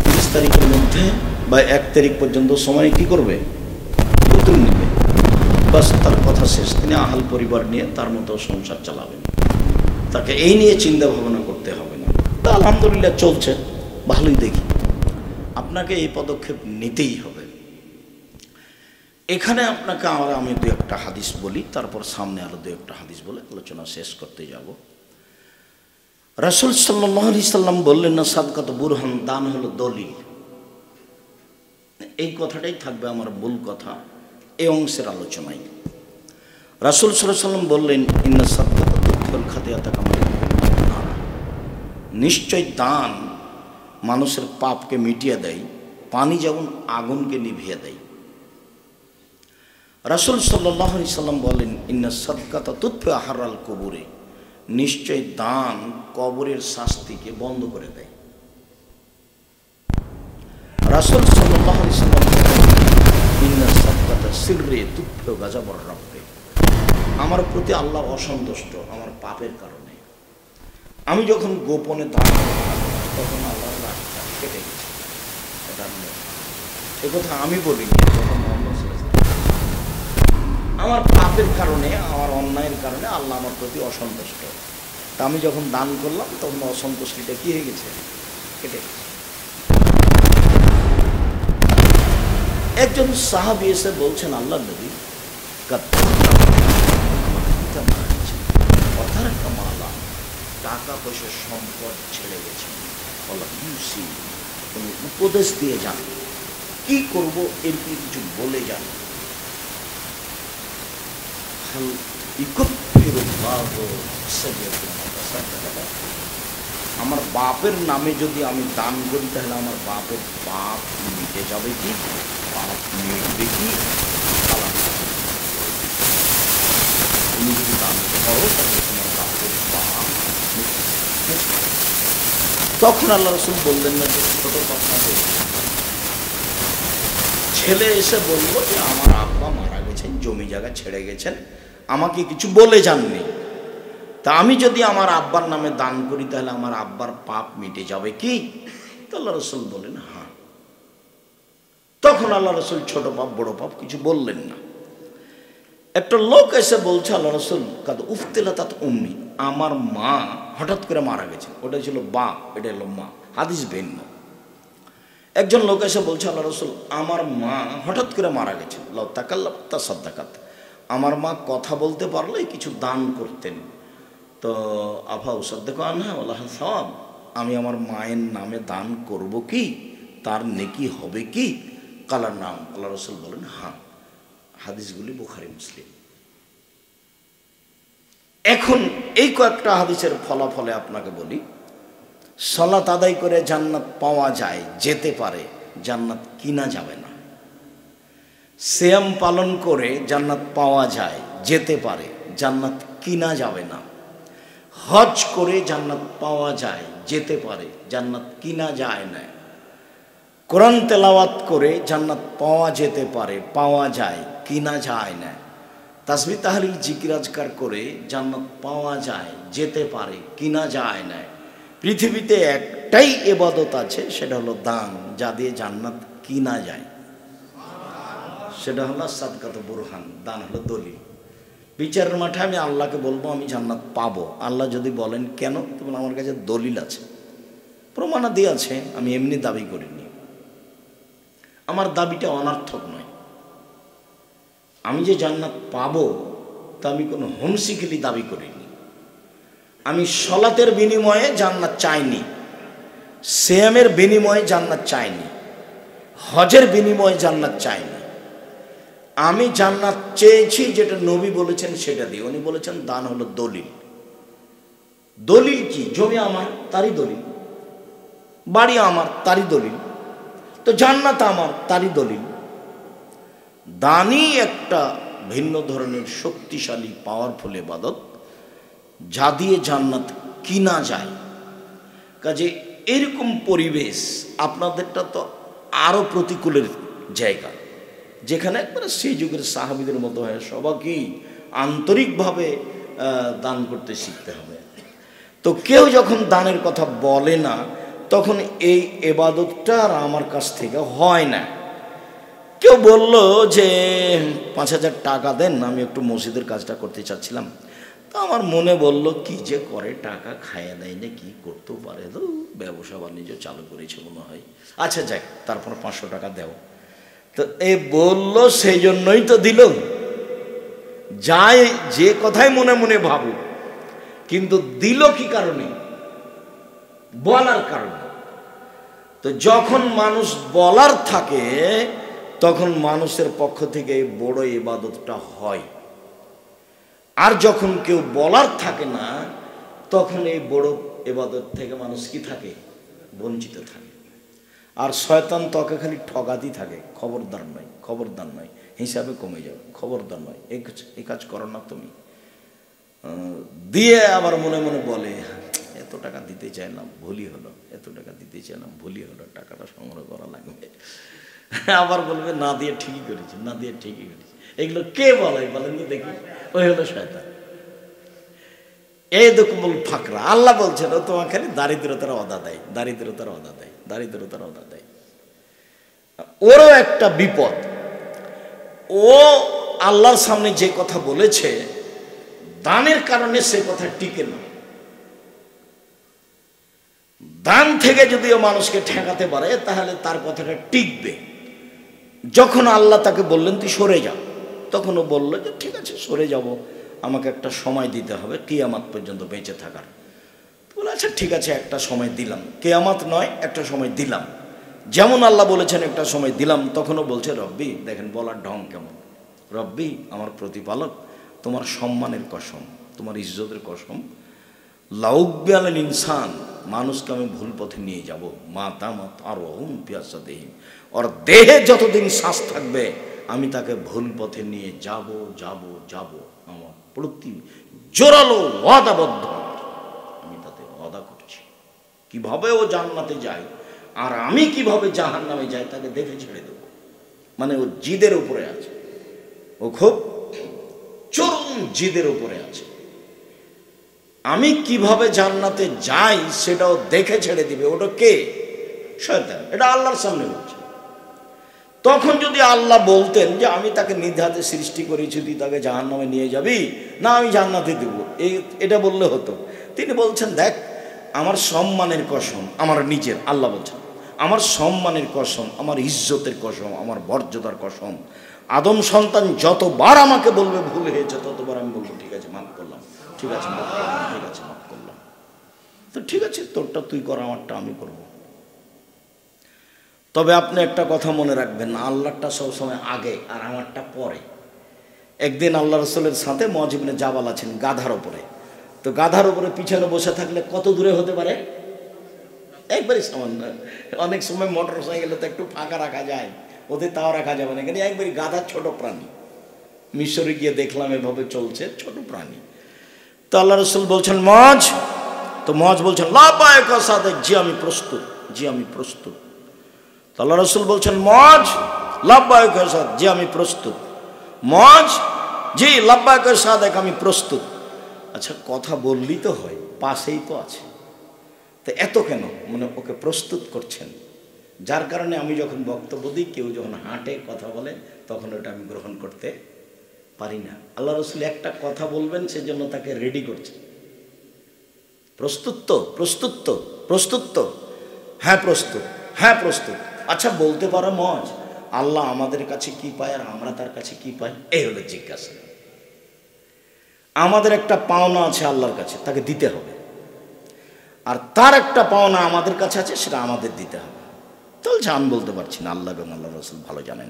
30 তারিখের মধ্যে বা 1 তারিখ পর্যন্ত সময় কি করবে? বেতন নেবে। বাস, তার কথা শেষ। তিনি আহাল পরিবার নিয়ে তার মতো সংসার চালাবেন। তাকে এই নিয়ে চিন্তা ভাবনা করতে হবে না। তা আলহামদুলিল্লাহ চলছে, ভালোই দেখি। আপনাকে এই পদক্ষেপ নিতেই হবে। এখানে আপনাকে আমি 2-1টা হাদিস বলি, তারপর সামনে আরো 2-1টা হাদিস বলে আলোচনা শেষ করতে যাব। রাসূল সাল্লাল্লাহু আলাইহি সাল্লাম বললেন না, সাদকাত বুরহান, দান হলো দলিল। এই কথাটাই থাকবে আমার মূল কথা এই অংশের আলোচনায়। রাসূল সাল্লাল্লাহু আলাইহি সাল্লাম বললেন, ইন্না সাদকাত তুদখিলুল খাতিয়াতা কামা তুদখিলুন নার। নিশ্চয় দান মানুষের পাপকে মিটিয়ে দেয়, পানি যেমন আগুনকে নিভিয়ে দেয়। রাসূল সাল্লাল্লাহু আলাইহি সাল্লাম বলেন, ইন্না সাদকাতা তুতফি হারাল কুবুরে। নিশ্চয় দান কবরের শাস্তিকে বন্ধ করে দেয়। রাসূল সাল্লাল্লাহু আলাইহি সাল্লাম বলেন, ইন্না সাদকাতা সিররে তুতফি গাযাবার রাব্বে। আমার প্রতি আল্লাহ অসন্তুষ্ট আমার পাপের কারণে। আমি যখন গোপনে দান করলাম তখন আল্লাহর রাগটা কেটে গেছে। এ কথা আমি বলিনি, আমার পাপের কারণে, আমার অন্যায়ের কারণে আল্লাহ আমার প্রতি অসন্তুষ্ট। তা আমি যখন দান করলাম তখন অসন্তুষ্টিটা কি হয়ে গেছে? কেটে গেছে। একজন সাহাবী এসে বলছেন, আল্লাহ নবী টাকা পয়সা সম্পদ ছেড়ে গেছে, তুমি উপদেশ দিয়ে যান, কি করব এরকম কিছু বলে যান। আমার বাপের নামে যদি আমি দান করি তাহলে আমার বাপের পাপ মিটে যাবে কি? পাপ মিটবে কি? তুমি যদি দান করো তাহলে তোমার বাপের পাপ। তখন আল্লাহ রাসূল বললেন না যে ছোট কথা বলছে। ছেলে এসে বলল যে আমার আব্বা মারা গেছেন, জমি জায়গা ছেড়ে গেছেন, আমাকে কিছু বলে যাননি, তা আমি যদি আমার আব্বার নামে দান করি তাহলে আমার আব্বার পাপ মিটে যাবে কি? তো আল্লাহ রাসূল বলেন হ্যাঁ। তখন আল্লাহ রাসূল ছোট পাপ বড় পাপ কিছু বললেন না। একটা লোক এসে বলছে, আল্লাহ রাসূল কাদ উফতিলাতাত উম্মি, আমার মা হঠাৎ করে মারা গেছে। ওটা ছিল বাপ, এটা হলো মা, হাদিস ভিন্ন। একজন লোক এসে বলছে, আল্লাহ রাসূল আমার মা হঠাৎ করে মারা গেছে, লাউ তাকাল্লাম তাসাদ্দাকাত, আমার মা কথা বলতে পারলে কিছু দান করতেন। তো আফা উসাদ্দাকু আনহা ওয়ালাহা সাওয়াব, আমি আমার মায়ের নামে দান করব কি? তার নেকি হবে কি? কালার নাম। আল্লাহ রাসূল বলেন হ্যাঁ। হাদিসগুলি বুখারী মুসলিম। এখন এই কয়েকটা হাদিসের ফলাফলে আপনাকে বলি, সালাত আদায় করে জান্নাত পাওয়া যায়, যেতে পারে, জান্নাত কিনা যাবে না। সিয়াম পালন করে জান্নাত পাওয়া যায়, যেতে পারে, জান্নাত কিনা যাবে না। হজ করে জান্নাত পাওয়া যায়, যেতে পারে, জান্নাত কিনা যায় না। কোরআন তেলাওয়াত করে জান্নাত পাওয়া যেতে পারে, পাওয়া যায়, কিনা যায় না। তাসবিহ তাহলিল জিকির আজকার করে জান্নাত পাওয়া যায়, যেতে পারে, কিনা যায় না। পৃথিবীতে একটাই ইবাদত আছে, সেটা হলো দান, যা দিয়ে জান্নাত কিনা যায়। সেটা হলো সাদকাত বুরহান, দান হলো দলিল। বিচারের মাঠে আমি আল্লাহকে বলবো আমি জান্নাত পাবো, আল্লাহ যদি বলেন কেন, তখন আমার কাছে দলিল আছে, প্রমাণাদি আছে, আমি এমনি দাবি করিনি। আমার দাবিটা অনর্থক নয়। আমি যে জান্নাত পাবো তা আমি কোনো হোমসিকেলি দাবি করিনি। আমি সলাতের বিনিময়ে জান্নাত চাইনি, সিয়ামের বিনিময়ে জান্নাত চাইনি, হজের বিনিময়ে জান্নাত চাইনি। আমি জান্নাত চেয়েছি যেটা নবী বলেছেন সেটা দিয়ে। উনি বলেছেন দান হলো দলিল। দলিল কি? জমি আমার, তারই দলিল। বাড়ি আমার, তারই দলিল। তো জান্নাত আমার, তারই দলিল। দানই একটা ভিন্ন ধরনের শক্তিশালী পাওয়ারফুল ইবাদত, যা দিয়ে জান্নাত কিনা যায়। কাজে এরকম পরিবেশ আপনাদেরটা তো আরো প্রতিকূলের জায়গা, যেখানে একবারে সেই যুগের সাহাবীদের মতো হয়, সবাইকেই আন্তরিকভাবে দান করতে শিখতে হবে। তো কেউ যখন দানের কথা বলে না, তখন এই ইবাদতটা আর আমার কাছ থেকে হয় না। কেউ বলল যে 5,000 টাকা দেন, আমি একটু মসজিদের কাজটা করতে চাচ্ছিলাম। তো আমার মনে বলল কি যে করে, টাকা খাইয়ে দেয় না, কি করতেও পারে, তো ব্যবসা বাণিজ্য চালু করেছে মনে হয়, আচ্ছা যাক, তারপর 500 টাকা দেও। তো এ বলল সেই জন্যই তো দিল, যাই যে কথাই মনে মনে ভাবু, কিন্তু দিল কি কারণে? বলার কারণে। তো যখন মানুষ বলার থাকে তখন মানুষের পক্ষ থেকে এই বড় ইবাদতটা হয়। আর যখন কেউ বলার থাকে না, তখন এই বড় ইবাদত থেকে মানুষ কি থাকে? বঞ্চিত থাকে। আর শয়তান তোকে খালি ঠগাতেই থাকে, খবরদার নয়, খবরদার নয়, হিসাবে কমে যাবে, খবরদার নয়, এই কাজ করো না তুমি। দিয়ে আবার মনে মনে বলে এত টাকা দিতে চাইলাম, ভুলই হলো, এত টাকা দিতে চাইলাম, ভুলই হলো, টাকাটা সংগ্রহ করা লাগবে। আবার বলবে না দিয়ে ঠিকই করেছি, না দিয়ে ঠিকই করেছি। এগুলো কে বলে বলেন তো দেখি? ওই হলো শয়তান। এই দেখুন ফাকরা। আল্লাহ বলছেন ও তোমার খালি দারিদ্রতার অদা দেয়, দারিদ্রতার অদা দেয়, দারিদ্রতার অদা দেয়। ওরও একটা বিপদ, ও আল্লাহর সামনে যে কথা বলেছে দানের কারণে সে কথা টিকে না। দান থেকে যদিও মানুষকে ঠেকাতে পারে তাহলে তার কথাটা টিকবে। যখন আল্লাহ তাকে বললেন তুই সরে যা, তখন ও বলল যে ঠিক আছে সরে যাব, আমাকে একটা সময় দিতে হবে কিয়ামত পর্যন্ত বেঁচে থাকার। বলে আচ্ছা ঠিক আছে একটা সময় দিলাম, কিয়ামত নয় একটা সময় দিলাম, যেমন আল্লাহ বলেছেন একটা সময় দিলাম। তখনও বলছে রব্বি, দেখেন বলার ঢং কেমন, রব্বি আমার প্রতিপালক, তোমার সম্মানের কসম, তোমার ইজ্জতের কসম, লাউব্বে আল ইনসান, মানুষকে আমি ভুল পথে নিয়ে যাব, মা দামাত আর ওহুম পিয়াসা দেহিম, ওর দেহে যতদিন শ্বাস থাকবে আমি তাকে ভুল পথে নিয়ে যাব যাব যাব। আমার প্রতি জোরালো ওয়াদাবদ্ধ, আমি তাতে ওয়াদা করছি। কিভাবে ও জান্নাতে যায় আর আমি কিভাবে জাহান্নামে যাই তাকে দেখে ছেড়ে দেব। মানে ও জিদের উপরে আছে, ও খুব চরম জিদের উপরে আছে। আমি কিভাবে জান্নাতে যাই সেটাও দেখে ছেড়ে দিবে। ওটা কে? শয়তান। এটা আল্লাহর সামনে বলছে। তখন যদি আল্লাহ বলতেন যে আমি তাকে নিজ হাতে সৃষ্টি করেছি, তুই তাকে জাহান্নামে নিয়ে যাবি না, আমি জান্নাতে দেব, এটা বললে হতো। তিনি বলছেন দেখ আমার সম্মানের কসম, আমার নিজের, আল্লাহ বলছেন আমার সম্মানের কসম, আমার ইজ্জতের কসম, আমার মর্যাদার কসম, আদম সন্তান যতবার আমাকে বলবে ভুল হয়েছে ততবার আমি বলবো ঠিক আছে মাফ করলাম, ঠিক আছে মাফ করলাম, ঠিক আছে মাফ করলাম। তো ঠিক আছে তোরটা তুই কর, আমারটা আমি করব। তবে আপনি একটা কথা মনে রাখবেন, আল্লাহটা সবসময় আগে আর আমারটা পরে। একদিন আল্লাহ রসুলের সাথে মুআয ইবনে জাবাল আছেন গাধার ওপরে। তো গাধার উপরে পিছনে বসে থাকলে কত দূরে হতে পারে? একবারই সামান্য। অনেক সময় মোটর সাইকেলে তো একটু ফাঁকা রাখা যায়, ওদের তাও রাখা যাবে না, কিন্তু একবারই গাধা ছোট প্রাণী। মিশরে গিয়ে দেখলাম এভাবে চলছে, ছোট প্রাণী। তো আল্লাহ রসুল বলছেন মুআয, তো মুআয বলছেন লাব্বাইক সাদেক, জি আমি প্রস্তুত, জি আমি প্রস্তুত। তো আল্লাহ রসুল বলছেন মুআয লাব্বাইক সাদেক, জি আমি প্রস্তুত। মুআয জি লাব্বাইক সাদেক, আমি প্রস্তুত। আচ্ছা কথা বললি তো হয়, পাশেই তো আছে, তো এত কেন মানে ওকে প্রস্তুত করছেন? যার কারণে আমি যখন বক্তব্য দিই, কেউ যখন হাঁটে কথা বলে তখন ওটা আমি গ্রহণ করতে পারি না। আল্লাহ রসুল একটা কথা বলবেন সেজন্য তাকে রেডি করছে। প্রস্তুত তো, প্রস্তুত তো, প্রস্তুত তো, হ্যাঁ প্রস্তুত, হ্যাঁ প্রস্তুত। আচ্ছা বলতে পারো মুআয আল্লাহ আমাদের কাছে কি পায় আর আমরা তার কাছে কি পাই? এই হলো জিজ্ঞাসা। আমাদের একটা পাওনা আছে আল্লাহর কাছে, তাকে দিতে হবে, আর তার একটা পাওনা আমাদের কাছে আছে, সেটা আমাদের দিতে হবে। তাহলে আমি বলতে পারছি না, আল্লাহ এবং আল্লাহ রসুল ভালো জানেন।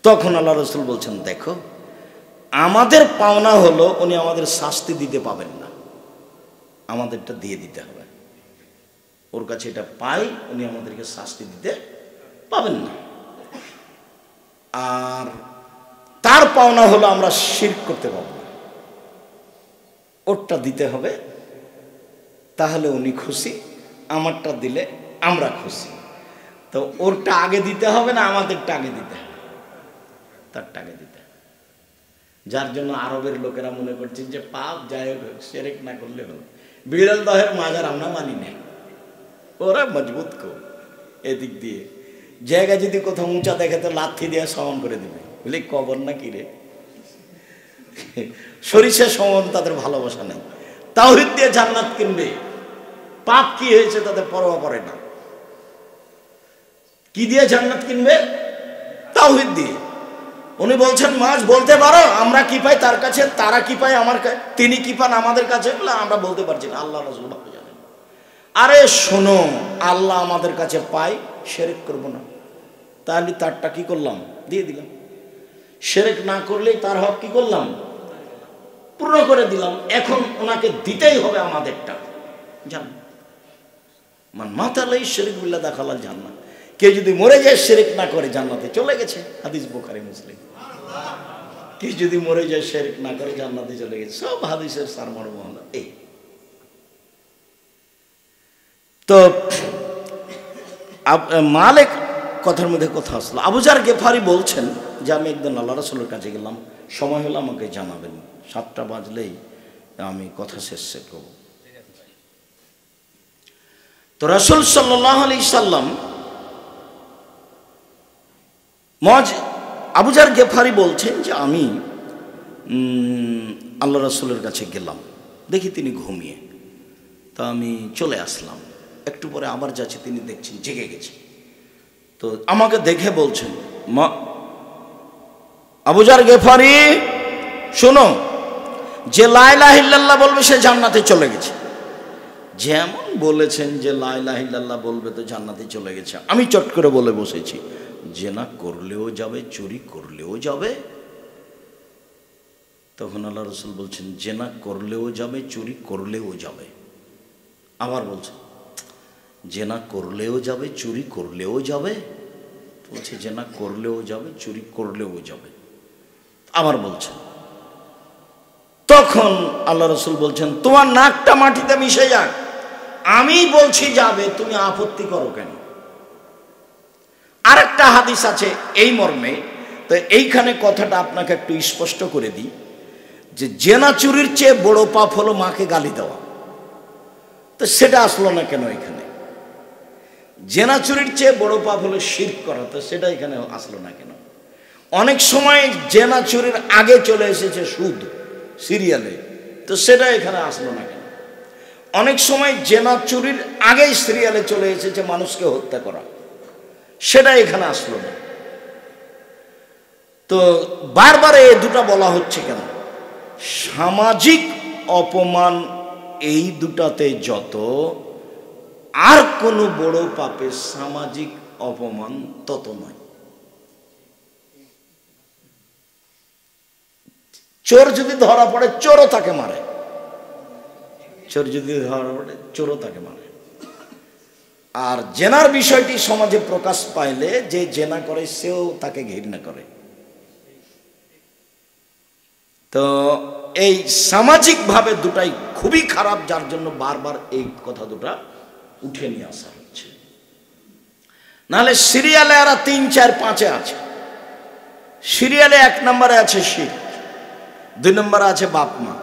তখন আল্লাহ রসুল বলছেন দেখো আমাদের পাওনা হলো উনি আমাদের শাস্তি দিতে পাবেন না, আমাদেরটা দিয়ে দিতে হবে। ওর কাছে এটা পাই, উনি আমাদেরকে শাস্তি দিতে পাবেন না। আর তার পাওনা হলো আমরা শিরক করতে পারবো না, ওরটা দিতে হবে, তাহলে উনি খুশি, আমারটা দিলে আমরা খুশি। তো ওরটা আগে দিতে হবে না আমাদেরটা আগে দিতে হবে? তারটা আগে দিতে হবে। যার জন্য আরবের লোকেরা মনে করছেন যে পাপ যাই হোক শিরক না করলে হলো। বিড়াল দহের মাজার আমরা মানি না, ওরা মজবুত কো এদিক দিয়ে জায়গা যদি কোথাও উঁচা দেখে তো লাথি দিয়ে সমান করে দিবে, বলি কবর না কি রে। সরিষা সমান তাদের ভালোবাসা নেই। তাওহীদ দিয়ে জান্নাত কিনবে, পাপ কি হয়েছে তাদের পরোয়া করে না। কি দিয়ে জান্নাত কিনবে? তাওহীদ দিয়ে। উনি বলছেন মুআয বলতে পারো আমরা কি পাই তার কাছে, তারা কি পায় আমার কাছে, তিনি কি পান আমাদের কাছে? বলে আমরা বলতে পারছি না, আল্লাহ রাসূল ভালো জানেন। আরে শোনো, আল্লাহ আমাদের কাছে পাই, শিরক করব না, তাহলে তারটা কি করলাম? দিয়ে দিলাম। শিরক না করলেই তার হক কি করলাম? পূর্ণ করে দিলাম। এখন ওনাকে দিতেই হবে আমাদেরটা। জান মান মাতালাই শিরক বিল্লাহ দাখালাল জান্নাত। কে যদি মরে যায় শিরক না করে জান্নাতে চলে গেছে, হাদিস বুখারী মুসলিম। কে যদি মরে যায় শিরক না করে জান্নাতে চলে গেছে, সব হাদিসের সারমর্ম হলো এই। তো মালিক কথার মধ্যে কথা আসলো, আবু যার গেফারি বলছেন যে আমি একদিন আল্লাহ রাসূলের কাছে গেলাম, সময় হলে আমাকে জানাবেন, 7টা বাজলেই আমি কথা শেষ করব। তো রাসূল সাল্লাল্লাহু আলাইহি সাল্লাম আবু যার গেফারি বলছেন যে আমি আল্লাহ রাসূলের কাছে গেলাম, দেখি তিনি ঘুমিয়ে, তা আমি চলে আসলাম। একটু পরে আবার যাচ্ছে, তিনি দেখছেন জেগে গেছে। তো আমাকে দেখে বলছেন, মা আবু যার গেফারি শোনো, যে লা ইলাহা ইল্লাল্লাহ বলবে সে জান্নাতে চলে গেছে। যেমন বলেছেন যে লা ইলাহা ইল্লাল্লাহ বলবে তো জান্নাতে চলে গেছে, আমি চট করে বলে বসেছি, জেনা করলেও যাবে, চুরি করলেও যাবে। তখন আল্লাহ রাসূল বলছেন, জেনা করলেও যাবে, চুরি করলেও যাবে। আবার বলছেন, জেনা করলেও যাবে, চুরি করলেও যাবে। বলছে জেনা করলেও যাবে, চুরি করলেও যাবে। আবার বলছেন। তখন আল্লাহ রাসূল বলছেন, তোমার নাকটা মাটিতে মিশে যাক, আমি বলছি যাবে, তুমি আপত্তি করো কেন? আরেকটা হাদিস আছে এই মর্মে, তো এইখানে কথাটা আপনাকে একটু স্পষ্ট করে দিই, যে জেনা চুরির চেয়ে বড় পাপ হলো মাকে গালি দেওয়া। তো সেটা আসলো না কেন এখানে? জেনা চুরির চেয়ে বড় পাপ হলো শিরক করা, তো সেটা এখানে আসলো না কেন? অনেক সময় জেনা চুরির আগে চলে এসেছে সুদ সিরিয়ালে, তো সেটা এখানে আসলো না কেন? অনেক সময় জেনা চুরির আগেই সিরিয়ালে চলে এসেছে মানুষকে হত্যা করা, সেটা এখানে আসলো না। তো বারবার এই দুটা বলা হচ্ছে কেন? সামাজিক অপমান এই দুটাতে যত, আর কোনো বড় পাপে সামাজিক অপমান তত নয়। চোর যদি ধরা পড়ে চোরও তাকে মারে, চোর যদি ধরা পড়ে চোরও তাকে মারে। আর জেনার বিষয়টি সমাজে প্রকাশ পাইলে যে জেনা করে সেও তাকে ঘৃণা করে। তো এই সামাজিকভাবে দুটাই খুবই খারাপ, যার জন্য বারবার এই কথা দুটা উঠে নিয়ে আসা হচ্ছে। নাহলে সিরিয়ালে এরা 3, 4, 5-এ আছে। সিরিয়ালে 1 নম্বরে আছে শিরক, 2 নম্বরে আছে বাপ মা,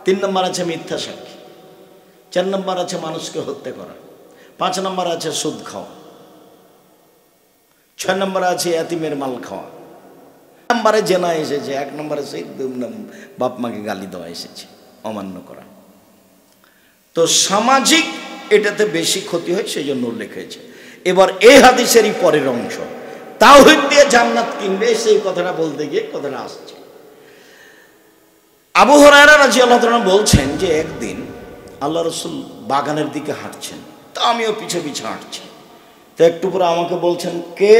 3 নম্বর আছে মিথ্যা সাক্ষী, 4 নম্বর আছে মানুষকে হত্যা করা, 5 নম্বর আছে সুদ খাওয়া, 6 নম্বরে আছে এতিমের মাল খাওয়া, নম্বরে জেনা এসেছে, 1 নম্বরে সেই বাপ মাকে গালি দেওয়া এসেছে, অমান্য করা। তো সামাজিক এটাতে বেশি ক্ষতি হয়, সেই জন্য উল্লেখ হয়েছে। এবার এই হাদিসেরই পরের অংশ, তাওহীদ দিয়ে জান্নাত কিনবে, সেই কথাটা বলতে গিয়ে কথাটা আসছে। আবু হুরায়রা রাদিয়াল্লাহু তাআলা বলছেন যে একদিন আল্লাহ রাসূল বাগানের দিকে হাঁটছেন, তা আমিও পিছে পিছে হাঁটছি। তো একটু পরে আমাকে বলছেন, কে?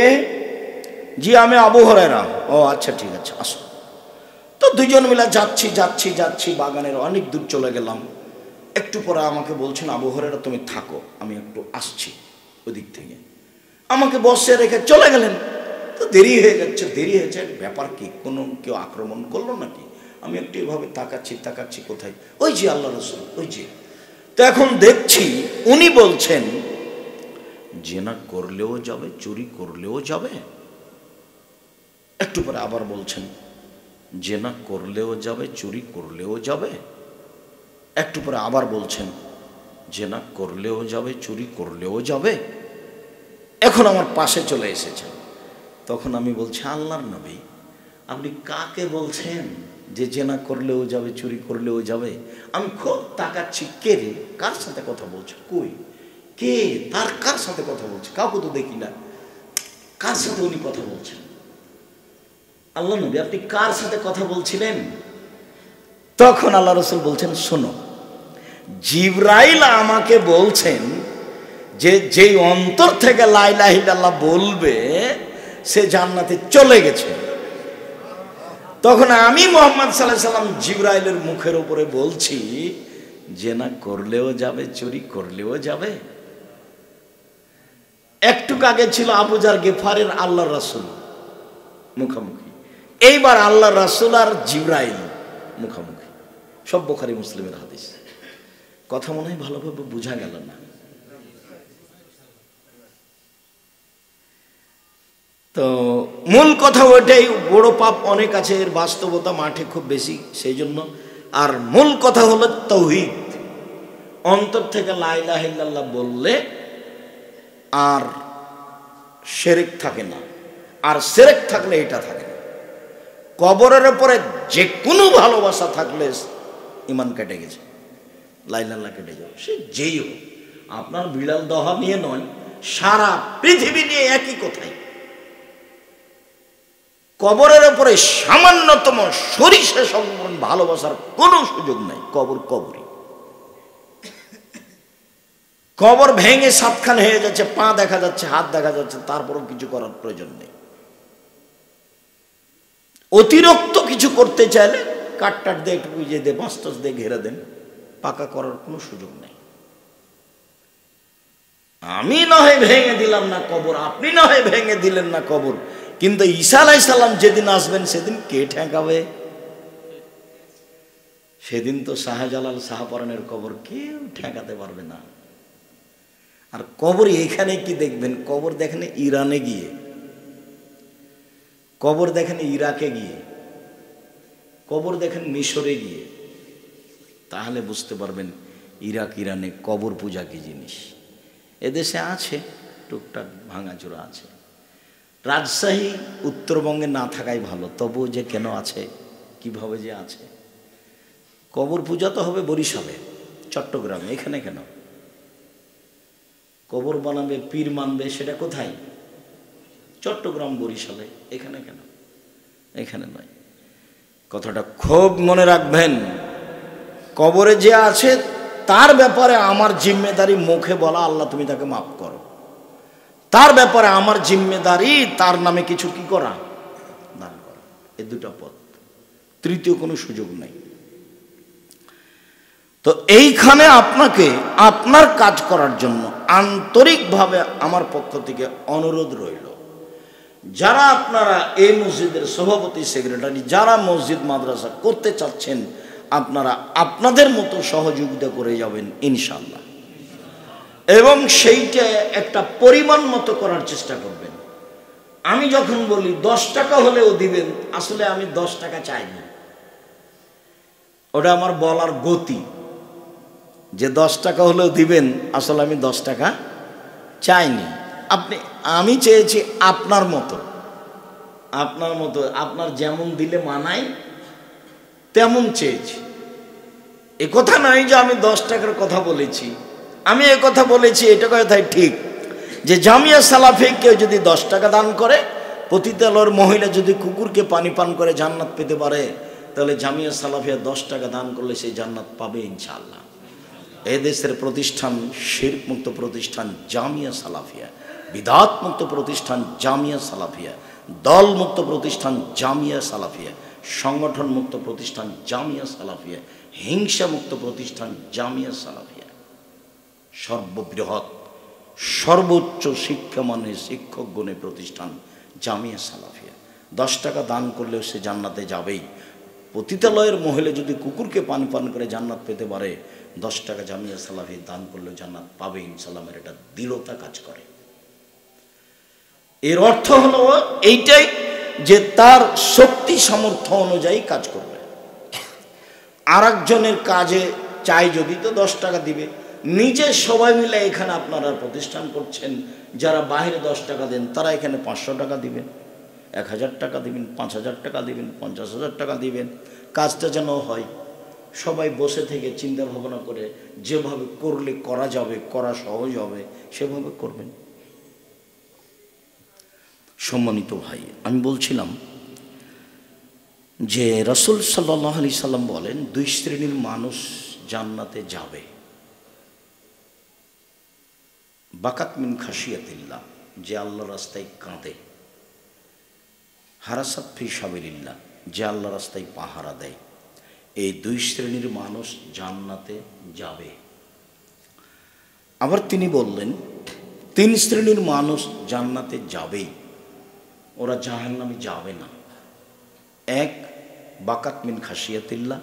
জি আমি আবু হুরায়রা। ও আচ্ছা ঠিক আছে, আসো। তো দুজন মিলে যাচ্ছি যাচ্ছি যাচ্ছি, বাগানের অনেক দূর চলে গেলাম। একটু পরে আমাকে বলছেন, আবু হুরায়রা তুমি থাকো, আমি একটু আসছি ওদিক থেকে। আমাকে বসে রেখে চলে গেলেন। তো দেরি হয়ে যাচ্ছে, দেরি হয়েছে, ব্যাপার কি, কোনো কেউ আক্রমণ করলো নাকি? আমি একটু এভাবে তাকাচ্ছি তাকাচ্ছি, কোথায়? ওই যে আল্লাহ রাসূল, ওই যে। তো এখন দেখছি উনি বলছেন, জেনা করলেও যাবে, চুরি করলেও যাবে। একটু পরে আবার বলছেন, জেনা করলেও যাবে, চুরি করলেও যাবে। একটু পরে আবার বলছেন, জেনা করলেও যাবে, চুরি করলেও যাবে। এখন আমার পাশে চলে এসেছে। তখন আমি বলছি, আল্লাহর নবী, আপনি কাকে বলছেন যে জেনা করলেও যাবে, চুরি করলেও যাবে? আমি খুব তাকাচ্ছি, কে রে, কার সাথে কথা বলছে, কই কে, তার কার সাথে কথা বলছে? কাউকে তো দেখি না, কার সাথে উনি কথা বলছেন? আল্লাহ নবী, আপনি কার সাথে কথা বলছিলেন? তখন আল্লাহ রাসূল বলছেন, শোনো, জিবরাইল আমাকে বলছেন যে যেই অন্তর থেকে লা ইলাহা ইল্লাল্লাহ বলবে সে জান্নাতে চলে গেছে। তখন আমি মুহাম্মদ সাল্লাল্লাহু আলাইহি সাল্লাম জিবরাইলের মুখের উপরে বলছি, জেনা করলেও যাবে, চুরি করলেও যাবে। একটু আগে ছিল আবু যার গেফারের আল্লাহর রাসূল মুখামুখি, এইবার আল্লাহর রাসূল আর জিবরাইল মুখামুখি। সব বুখারী মুসলিমের হাদিস। কথা মনে হয় ভালোভাবে বোঝা গেল না। তো মূল কথা ওইটাই, বড় পাপ অনেক আছে, এর বাস্তবতা মাঠে খুব বেশি, সেই জন্য। আর মূল কথা হলো তাওহীদ, অন্তর থেকে লা ইলাহা ইল্লাল্লাহ বললে আর শিরক থাকে না, আর শিরক থাকলে এটা থাকে না। কবরের উপরে যে কোনো ভালোবাসা থাকলে ঈমান কেটে গেছে, লা ইলাহা ইল্লাল্লাহ কেটে যাবে, সে যেই হোক। আপনার বিড়াল দহা নিয়ে নয়, সারা পৃথিবী নিয়ে একই কথাই। কবরের উপরে সামান্যতম সরিষা সমপরিমাণ ভালোবাসার কোনো সুযোগ নাই। কবর কবরই। কবর ভেঙে সাতখান হয়ে যাচ্ছে, পা দেখা যাচ্ছে, হাত দেখা যাচ্ছে, তারপরও কিছু করার প্রয়োজন নেই। অতিরিক্ত কিছু করতে চাইলে কাঠটাট দিয়ে একটু বুঝিয়ে দিয়ে বাঁশ টাস দিয়ে ঘেরে দেন, পাকা করার কোনো সুযোগ নেই। আমি না হয় ভেঙে দিলাম না কবর, আপনি না হয় ভেঙে দিলেন না কবর, কিন্তু ঈসা আলাইহিস সালাম যেদিন আসবেন সেদিন কে ঠেকাবে? সেদিন তো শাহজালাল শাহপরানের কবর কেউ ঠেকাতে পারবে না। আর কবর এখানে কি দেখবেন? কবর দেখেন ইরানে গিয়ে, কবর দেখেন ইরাকে গিয়ে, কবর দেখেন মিশরে গিয়ে, তাহলে বুঝতে পারবেন ইরাক ইরানে কবর পূজা কি জিনিস। এদেশে আছে টুকটাক ভাঙাচোরা আছে। রাজশাহী উত্তরবঙ্গে না থাকাই ভালো, তবুও যে কেন আছে, কিভাবে যে আছে। কবর পূজা তো হবে বরিশালে, চট্টগ্রামে, এখানে কেন? কবর বানাবে, পীর মানবে, সেটা কোথায়? চট্টগ্রাম, বরিশালে, এখানে কেন? এখানে নয়। কথাটা খুব মনে রাখবেন। কবরে যে আছে তার ব্যাপারে আমার জিম্মেদারি মুখে বলা, আল্লাহ তুমি তাকে মাফ করো। তার ব্যাপারে আমার জিম্মেদারি তার নামে কিছু কি করা, দান করা। এই দুটা পথ, তৃতীয় কোনো সুযোগ নাই। তো এইখানে আপনাকে আপনার কাজ করার জন্য আন্তরিকভাবে আমার পক্ষ থেকে অনুরোধ রইল, যারা আপনারা এই মসজিদের সভাপতি, সেক্রেটারি, যারা মসজিদ মাদ্রাসা করতে চাচ্ছেন, আপনারা আপনাদের মতো সহযোগিতা করে যাবেন ইনশাআল্লাহ, এবং সেইটা একটা পরিমাণ মতো করার চেষ্টা করবেন। আমি যখন বলি 10 টাকা হলেও দিবেন, আসলে আমি 10 টাকা চাইনি, ওটা আমার বলার গতি, যে 10 টাকা হলেও দিবেন, আসলে আমি 10 টাকা চাইনি। আমি চেয়েছি আপনার মতো, আপনার মতো, আপনার যেমন দিলে মানায় তেমন চেয়েছি। এ কথা নয় যে আমি 10 টাকার কথা বলেছি। আমি এ কথা বলেছি, এটা কথাই ঠিক, যে জামিয়া সালাফিয়া কেউ যদি 10 টাকা দান করে, পতিতালয়ের মহিলা যদি কুকুরকে পানি পান করে জান্নাত পেতে পারে, তাহলে জামিয়া সালাফিয়া 10 টাকা দান করলে সেই জান্নাত পাবে ইনশাআল্লাহ। এ দেশের প্রতিষ্ঠান শিরক মুক্ত প্রতিষ্ঠান জামিয়া সালাফিয়া, বিদআত মুক্ত প্রতিষ্ঠান জামিয়া সালাফিয়া, দল মুক্ত প্রতিষ্ঠান জামিয়া সালাফিয়া, সংগঠন মুক্ত প্রতিষ্ঠান জামিয়া সালাফিয়া, হিংসা মুক্ত প্রতিষ্ঠান জামিয়া সালাফিয়া, সর্ববৃহৎ সর্বোচ্চ শিক্ষামানের শিক্ষক গণে প্রতিষ্ঠান জামিয়া সালাফিয়া। 10 টাকা দান করলেও সে জান্নাতে যাবেই। পতিতালয়ের মহিলা যদি কুকুরকে পানি পান করে জান্নাত পেতে পারে, 10 টাকা জামিয়া সালাফিয়া দান করলেও জান্নাত পাবে ইনশাআল্লাহ। এটা দৃঢ়তা কাজ করে। এর অর্থ হলো এইটাই যে তার শক্তি সামর্থ্য অনুযায়ী কাজ করবে। আর একজনের কাজে চাই যদি, তো 10 টাকা দিবে। নিজে সবাই মিলে এখানে আপনারা প্রতিষ্ঠান করছেন, যারা বাইরে 10 টাকা দেন, তারা এখানে 500 টাকা দিবেন, 1000 টাকা দিবেন, 5000 টাকা দিবেন, 50,000 টাকা দিবেন। কাজটা যেন হয়, সবাই বসে থেকে চিন্তা ভাবনা করে যেভাবে করলে করা যাবে, করা সহজ হবে, সেভাবে করবেন। সম্মানিত ভাই, আমি বলছিলাম যে রাসূল সাল্লাল্লাহু আলাইহি সাল্লাম বলেন, 2 শ্রেণীর মানুষ জান্নাতে যাবে। বাকাত মিন খাশিয়াতিল্লাহ, যে আল্লাহর রাস্তায় কাঁদে। হারাসাত ফি সাবিলিল্লাহ, যে আল্লাহর রাস্তায় পাহারা দেয়। এই 2 শ্রেণীর মানুষ জান্নাতে যাবে। আবার তিনি বললেন, 3 শ্রেণীর মানুষ জান্নাতে যাবেই, ওরা জাহান্নামে যাবে না। 1, বাকাত মিন খাশিয়াতিল্লাহ,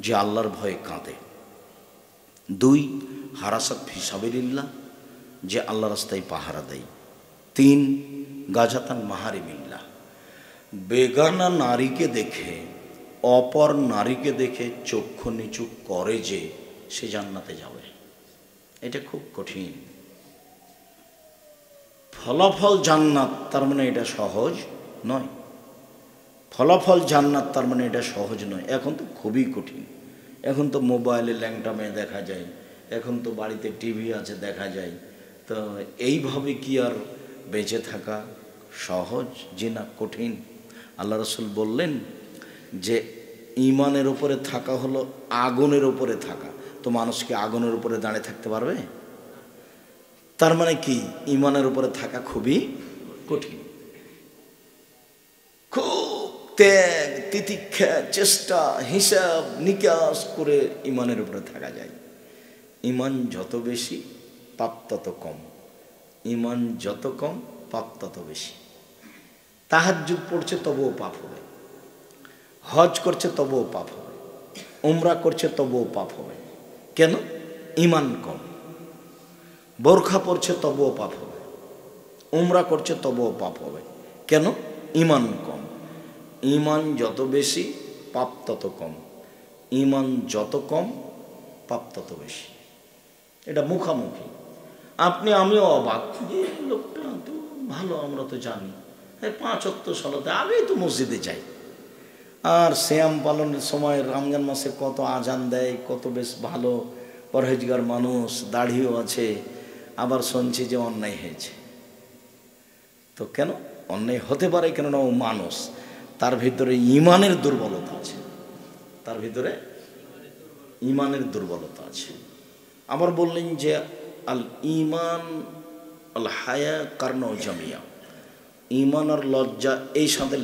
যে আল্লাহর ভয়ে কাঁদে। 2, হারাসাত ফি সাবিলিল্লাহ, যে আল্লাহ রাস্তায় পাহারা দেয়। 3, গাজাতান মাহারিমিল্লাহ, বেগানা নারীকে দেখে, অপর নারীকে দেখে চক্ষু নিচু করে যে, সে জান্নাতে যাবে। এটা খুব কঠিন। ফলাফল জান্নাত, তার মানে এটা সহজ নয়। ফলাফল জান্নাত, তার মানে এটা সহজ নয়। এখন তো খুবই কঠিন। এখন তো মোবাইলে ল্যাংটা মেয়ে দেখা যায়, এখন তো বাড়িতে টিভি আছে, দেখা যায়। তো এইভাবে কি আর বেঁচে থাকা সহজ? যে না, কঠিন। আল্লাহ রসুল বললেন যে ইমানের উপরে থাকা হলো আগুনের উপরে থাকা। তো মানুষ কি আগুনের উপরে দাঁড়িয়ে থাকতে পারবে? তার মানে কি, ইমানের উপরে থাকা খুবই কঠিন। খুব ত্যাগ, তিতিক্ষা, চেষ্টা, হিসাব নিকাশ করে ইমানের উপরে থাকা যায়। ইমান যত বেশি পাপ তত কম। ইমান যত কম পাপ তত বেশি। তাহাজ্জুদ পড়ছে তবুও পাপ হবে, হজ করছে তবুও পাপ হবে, উমরা করছে তবুও পাপ হবে। কেন? ইমান কম। বোরখা পড়ছে তবুও পাপ হবে, উমরা করছে তবুও পাপ হবে। কেন? ইমান কম। ইমান যত বেশি পাপ তত কম, ইমান যত কম পাপ তত বেশি। এটা মুখামুখি। আপনি আমিও অবাক যে লোকটা তো ভালো, আমরা তো জানি 5 ওয়াক্ত সালাতে আগেই তো মসজিদে যাই, আর শ্যাম পালনের সময় রমজান মাসে কত আজান দেয়, কত বেশ ভালো পরহেজগার মানুষ, দাড়িও আছে, আবার শুনছি যে অন্যায় হয়েছে। তো কেন অন্যায় হতে পারে? কেননা ও মানুষ, তার ভিতরে ইমানের দুর্বলতা আছে, তার ভিতরে ইমানের দুর্বলতা আছে। আবার বললেন যে আল ইমান আল হায়া কারণ জামিয়া, ইমান আর লজ্জা এই সাথে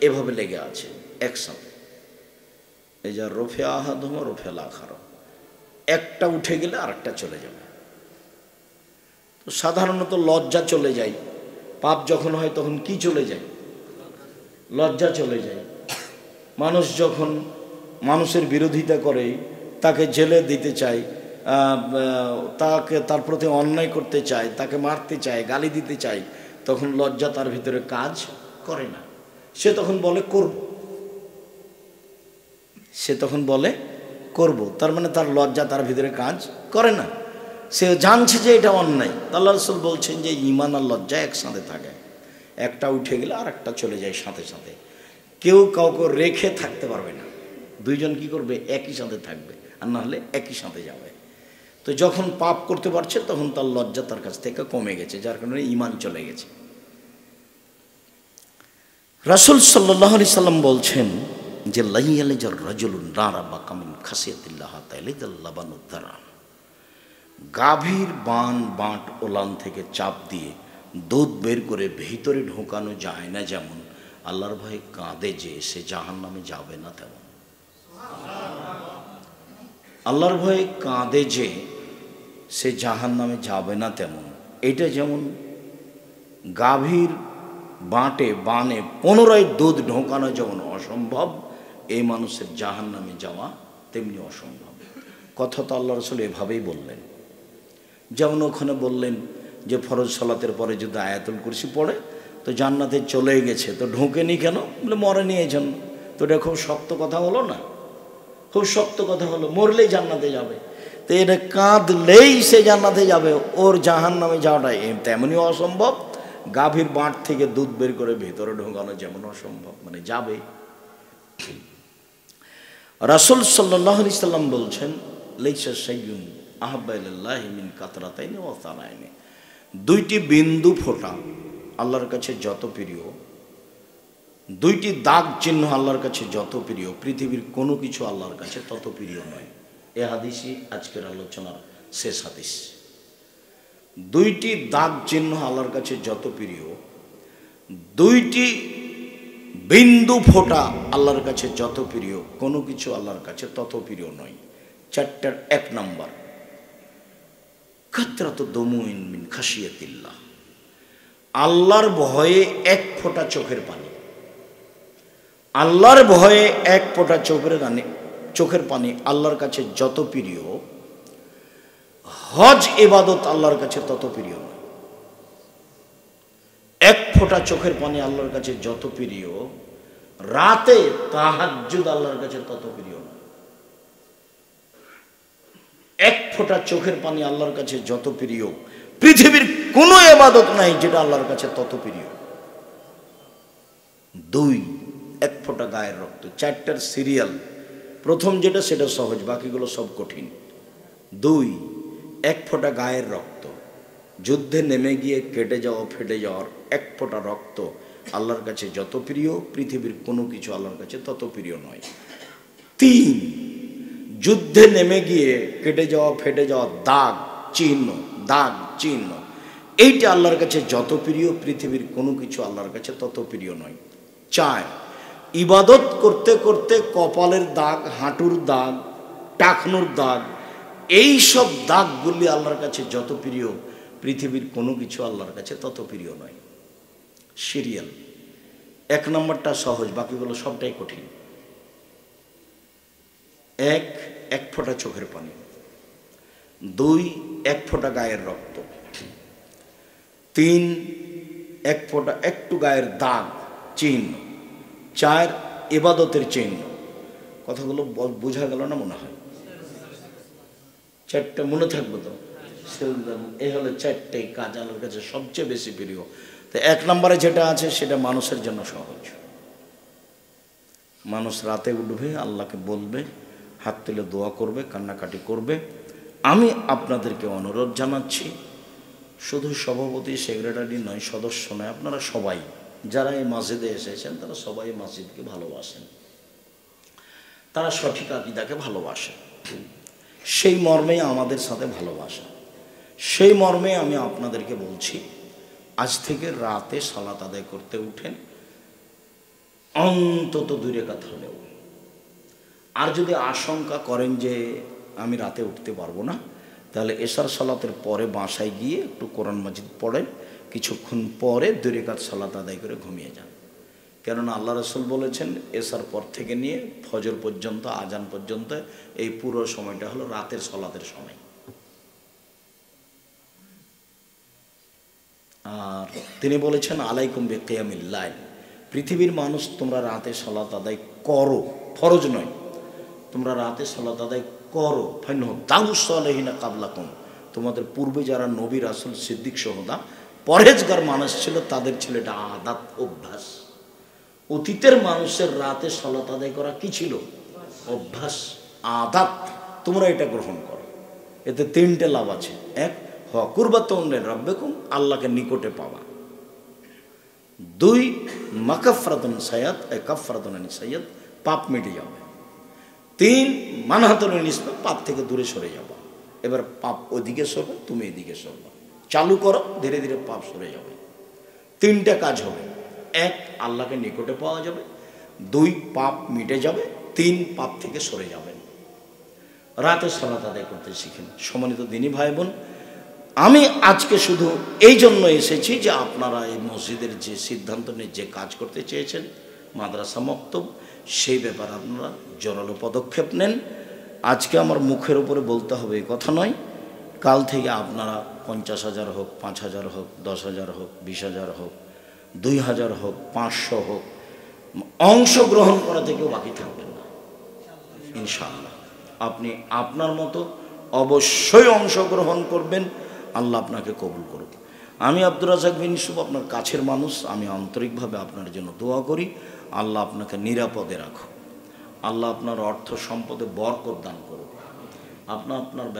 এভাবে লেগে আছে একসাথে। এই যা রফে আহাদম রফে আখার, একটা উঠে গেলে আরেকটা চলে যাবে। তো সাধারণত লজ্জা চলে যায়। পাপ যখন হয় তখন কি চলে যায়? লজ্জা চলে যায়। মানুষ যখন মানুষের বিরোধিতা করে, তাকে জেলে দিতে চায়, তাকে তার প্রতি অন্যায় করতে চায়, তাকে মারতে চায়, গালি দিতে চায়, তখন লজ্জা তার ভিতরে কাজ করে না। সে তখন বলে করব, সে তখন বলে করব। তার মানে তার লজ্জা তার ভিতরে কাজ করে না, সে জানছে যে এটা অন্যায়। আল্লাহ রাসূল বলছেন যে ঈমান আর লজ্জা একসাথে থাকে, একটা উঠে গেলে আর একটা চলে যায় সাথে সাথে। কেউ কাউকে রেখে থাকতে পারবে না, দুইজন কি করবে? একই সাথে থাকবে, আর না হলে একই সাথে যাবে। তো যখন পাপ করতে পারছে তখন তার লজ্জা তার কাছ থেকে কমে গেছে, যার কারণে ঈমান চলে গেছে। রাসূল সাল্লাল্লাহু আলাইহি সাল্লাম বলছেন যে লাইয়ালিজার রাজুলুন নারা বাকামিন খাসিয়াতিল্লাহ তাআলা লাবানুদ্দারা, গাভীর বাঁট ওলান থেকে চাপ দিয়ে দুধ বের করে ভিতরে ঢোকানো যায় না, যেমন আল্লাহর ভয়ে কাঁদে যে সে জাহান্নামে যাবে না তেমন। আল্লাহর ভয়ে কাঁদে যে সে জাহান্নামে যাবে না তেমন। এটা যেমন গাভীর বানে পুনরায় দুধ ঢোকানো যেমন অসম্ভব, এই মানুষের জাহান্নামে যাওয়া তেমনি অসম্ভব। কথা তো আল্লাহ রাসূল এভাবেই বললেন। যেমন ওখানে বললেন যে ফরজ সালাতের পরে যদি আয়াতুল কুরসি পড়ে তো জান্নাতে চলে গেছে, তো ঢোকেনি কেন? বলে মরেনি এই জন্য। তো এটা খুব শক্ত কথা হলো না? খুব শক্ত কথা হলো, মরলেই জান্নাতে যাবে। তো এটা কাঁদলেই সে জান্নাতে যাবে, ওর জাহান্নামে যাওয়াটা তেমনই অসম্ভব। গাভীর বাঁট থেকে দুধ বের করে ভেতরে ঢোকানো যেমন অসম্ভব, মানে যাবে। রাসূল সাল্লাল্লাহু আলাইহি সাল্লাম বলছেন লাইসা শাইউন আহাব্বা ইলাল্লাহি মিন কাতরাতাইনি ওয়া সানাইনি, দুইটি বিন্দু ফোঁটা আল্লাহর কাছে যত প্রিয়, দুইটি দাগ চিহ্ন আল্লাহর কাছে যত প্রিয়, পৃথিবীর কোনো কিছু আল্লাহর কাছে তত প্রিয় নয়। এ হাদিসই আজকের আলোচনার শেষ হাদিস। দুইটি দাগ চিহ্ন আল্লাহর কাছে যত প্রিয়, দুইটি বিন্দু ফোঁটা আল্লাহর কাছে যত প্রিয়, কোনো কিছু আল্লাহর কাছে তত প্রিয় নয়। 4টার 1 নাম্বার, কাতরাতু দুমুইন মিন খাশিয়াতিল্লাহ, আল্লাহর ভয়ে এক ফোঁটা চোখের পানি। আল্লাহর ভয়ে এক ফোঁটা চোখের পানি আল্লাহর কাছে যত প্রিয়, হজ ইবাদত আল্লাহর কাছে তত প্রিয় নয়। এক ফোঁটা চোখের পানি আল্লাহর কাছে যত প্রিয়, রাতে তাহাজ্জুদ আল্লাহর কাছে তত প্রিয় নয়। এক ফোঁটা চোখের পানি আল্লাহর কাছে যত প্রিয়, পৃথিবীর কোনো ইবাদত নাই যেটা আল্লাহর কাছে তত প্রিয়। 2, এক ফোঁটা গায়ের রক্ত। 4টার সিরিয়াল, প্রথম যেটা সেটা সহজ, বাকিগুলো সব কঠিন। 2, এক ফোঁটা গায়ের রক্ত, যুদ্ধে নেমে গিয়ে কেটে যাওয়া ফেটে যাওয়ার এক ফোঁটা রক্ত আল্লাহর কাছে যত প্রিয়, পৃথিবীর কোনো কিছু আল্লাহর কাছে তত প্রিয় নয়। 3, যুদ্ধে নেমে গিয়ে কেটে যাওয়া ফেটে যাওয়া দাগ চিহ্ন, এইটা আল্লাহর কাছে যত প্রিয়, পৃথিবীর কোনো কিছু আল্লাহর কাছে তত প্রিয় নয়। 4, ইবাদত করতে করতে কপালের দাগ, হাঁটুর দাগ, টাকনুর দাগ, এই সব দাগগুলি আল্লাহর কাছে যত প্রিয়, পৃথিবীর কোনো কিছু আল্লাহর কাছে তত প্রিয় নয়। সিরিয়াল 1 নম্বরটা সহজ, বাকিগুলো সবটাই কঠিন। 1, এক ফোঁটা চোখের পানি। 2, এক ফোঁটা গায়ের রক্ত। 3, এক ফোঁটা একটু গায়ের দাগ চিহ্ন। 4, ইবাদতের চিহ্ন। কথাগুলো বোঝা গেল না মনে হয়? 4টে মনে থাকবে তো? এই হলো 4টেই কাজ আল্লাহর কাছে সবচেয়ে বেশি প্রিয়। তো 1 নম্বরে যেটা আছে সেটা মানুষের জন্য সহজ। মানুষ রাতে উঠবে, আল্লাহকে বলবে, হাত তুলে দোয়া করবে, কান্নাকাটি করবে। আমি আপনাদেরকে অনুরোধ জানাচ্ছি, শুধু সভাপতি সেক্রেটারি নয়, সদস্য নয়, আপনারা সবাই যারা এই মসজিদে এসেছেন তারা সবাই মসজিদকে ভালোবাসেন, তারা সঠিক আকীদাকে ভালোবাসেন। সেই মর্মে আমাদের সাথে ভালোবাসা, সেই মর্মে আমি আপনাদেরকে বলছি, আজ থেকে রাতে সালাত আদায় করতে উঠেন, অন্তত 2 রাকাত হলেও। আর যদি আশঙ্কা করেন যে আমি রাতে উঠতে পারবো না, তাহলে এশার সালাতের পরে বাসায় গিয়ে একটু কোরআন মাজিদ পড়েন, কিছুক্ষণ পরে 2 রাকাত সালাত আদায় করে ঘুমিয়ে যান। কেননা আল্লাহ রাসূল বলেছেন, এশার পর থেকে নিয়ে ফজর পর্যন্ত, আজান পর্যন্ত এই পুরো সময়টা হলো রাতের সালাতের সময়। আর তিনি বলেছেন, আলাইকুম বিকিয়ামিল লাইল, পৃথিবীর মানুষ তোমরা রাতে সালাত আদায় করো, ফরজ নয়, তোমরা রাতে সালাত আদায় করো। ফাইনহু দাউস সালেহিনা কাবলাকুম, তোমাদের পূর্বে যারা নবী রাসূল সিদ্দিক সহদা পরহেজগার মানুষ ছিল, তাদের ছিল এটা আদাত, অভ্যাস। অতীতের মানুষের রাতে সালাত আদায় করা কি ছিল? অভ্যাস, আদাত। তোমরা এটা গ্রহণ করো। এতে 3টে লাভ আছে। 1, কুরবাতুন লিরাব্বিকুম, আল্লাহকে নিকটে পাওয়া। 2, মাকাফরাতুন সায়াত, কাফরাতুন সায়াত, পাপ মিটে যাবে। 3, মানহাতুন নিসবা, পাপ থেকে দূরে সরে যাবে। এবার পাপ ওদিকে সরবে, তুমি এদিকে সরবে, চালু করো, ধীরে ধীরে পাপ সরে যাবে। 3টে কাজ হবে। 1, আল্লাহকে নিকটে পাওয়া যাবে। 2, পাপ মিটে যাবে। 3, পাপ থেকে সরে যাবেন। রাতে সালাত আদায় করতে শিখেন। সম্মানিত দিনী ভাই বোন, আমি আজকে শুধু এই জন্য এসেছি যে আপনারা এই মসজিদের যে সিদ্ধান্ত নিয়ে যে কাজ করতে চেয়েছেন, মাদ্রাসা মক্তব, সেই ব্যাপারে আপনারা জোরালো পদক্ষেপ নেন। আজকে আমার মুখের উপরে বলতে হবে এই কথা নয়, কাল থেকে আপনারা 50,000 হোক, 5,000 হোক, 10,000 হোক, 20,000 হোক, 2,000 হোক, 500 হোক, অংশগ্রহণ করা থেকেও বাকি থাকবেন না ইনশাআল্লাহ। আপনি আপনার মতো অবশ্যই অংশগ্রহণ করবেন, আল্লাহ আপনাকে কবুল করুক। আমি আব্দুর রাজ্জাক বিন ইউসুফ, আপনার কাছের মানুষ, আমি আন্তরিকভাবে আপনার জন্য দোয়া করি, আল্লাহ আপনাকে নিরাপদে রাখুক, আল্লাহ আপনার অর্থ সম্পদে বরকত দান করুক, আপনার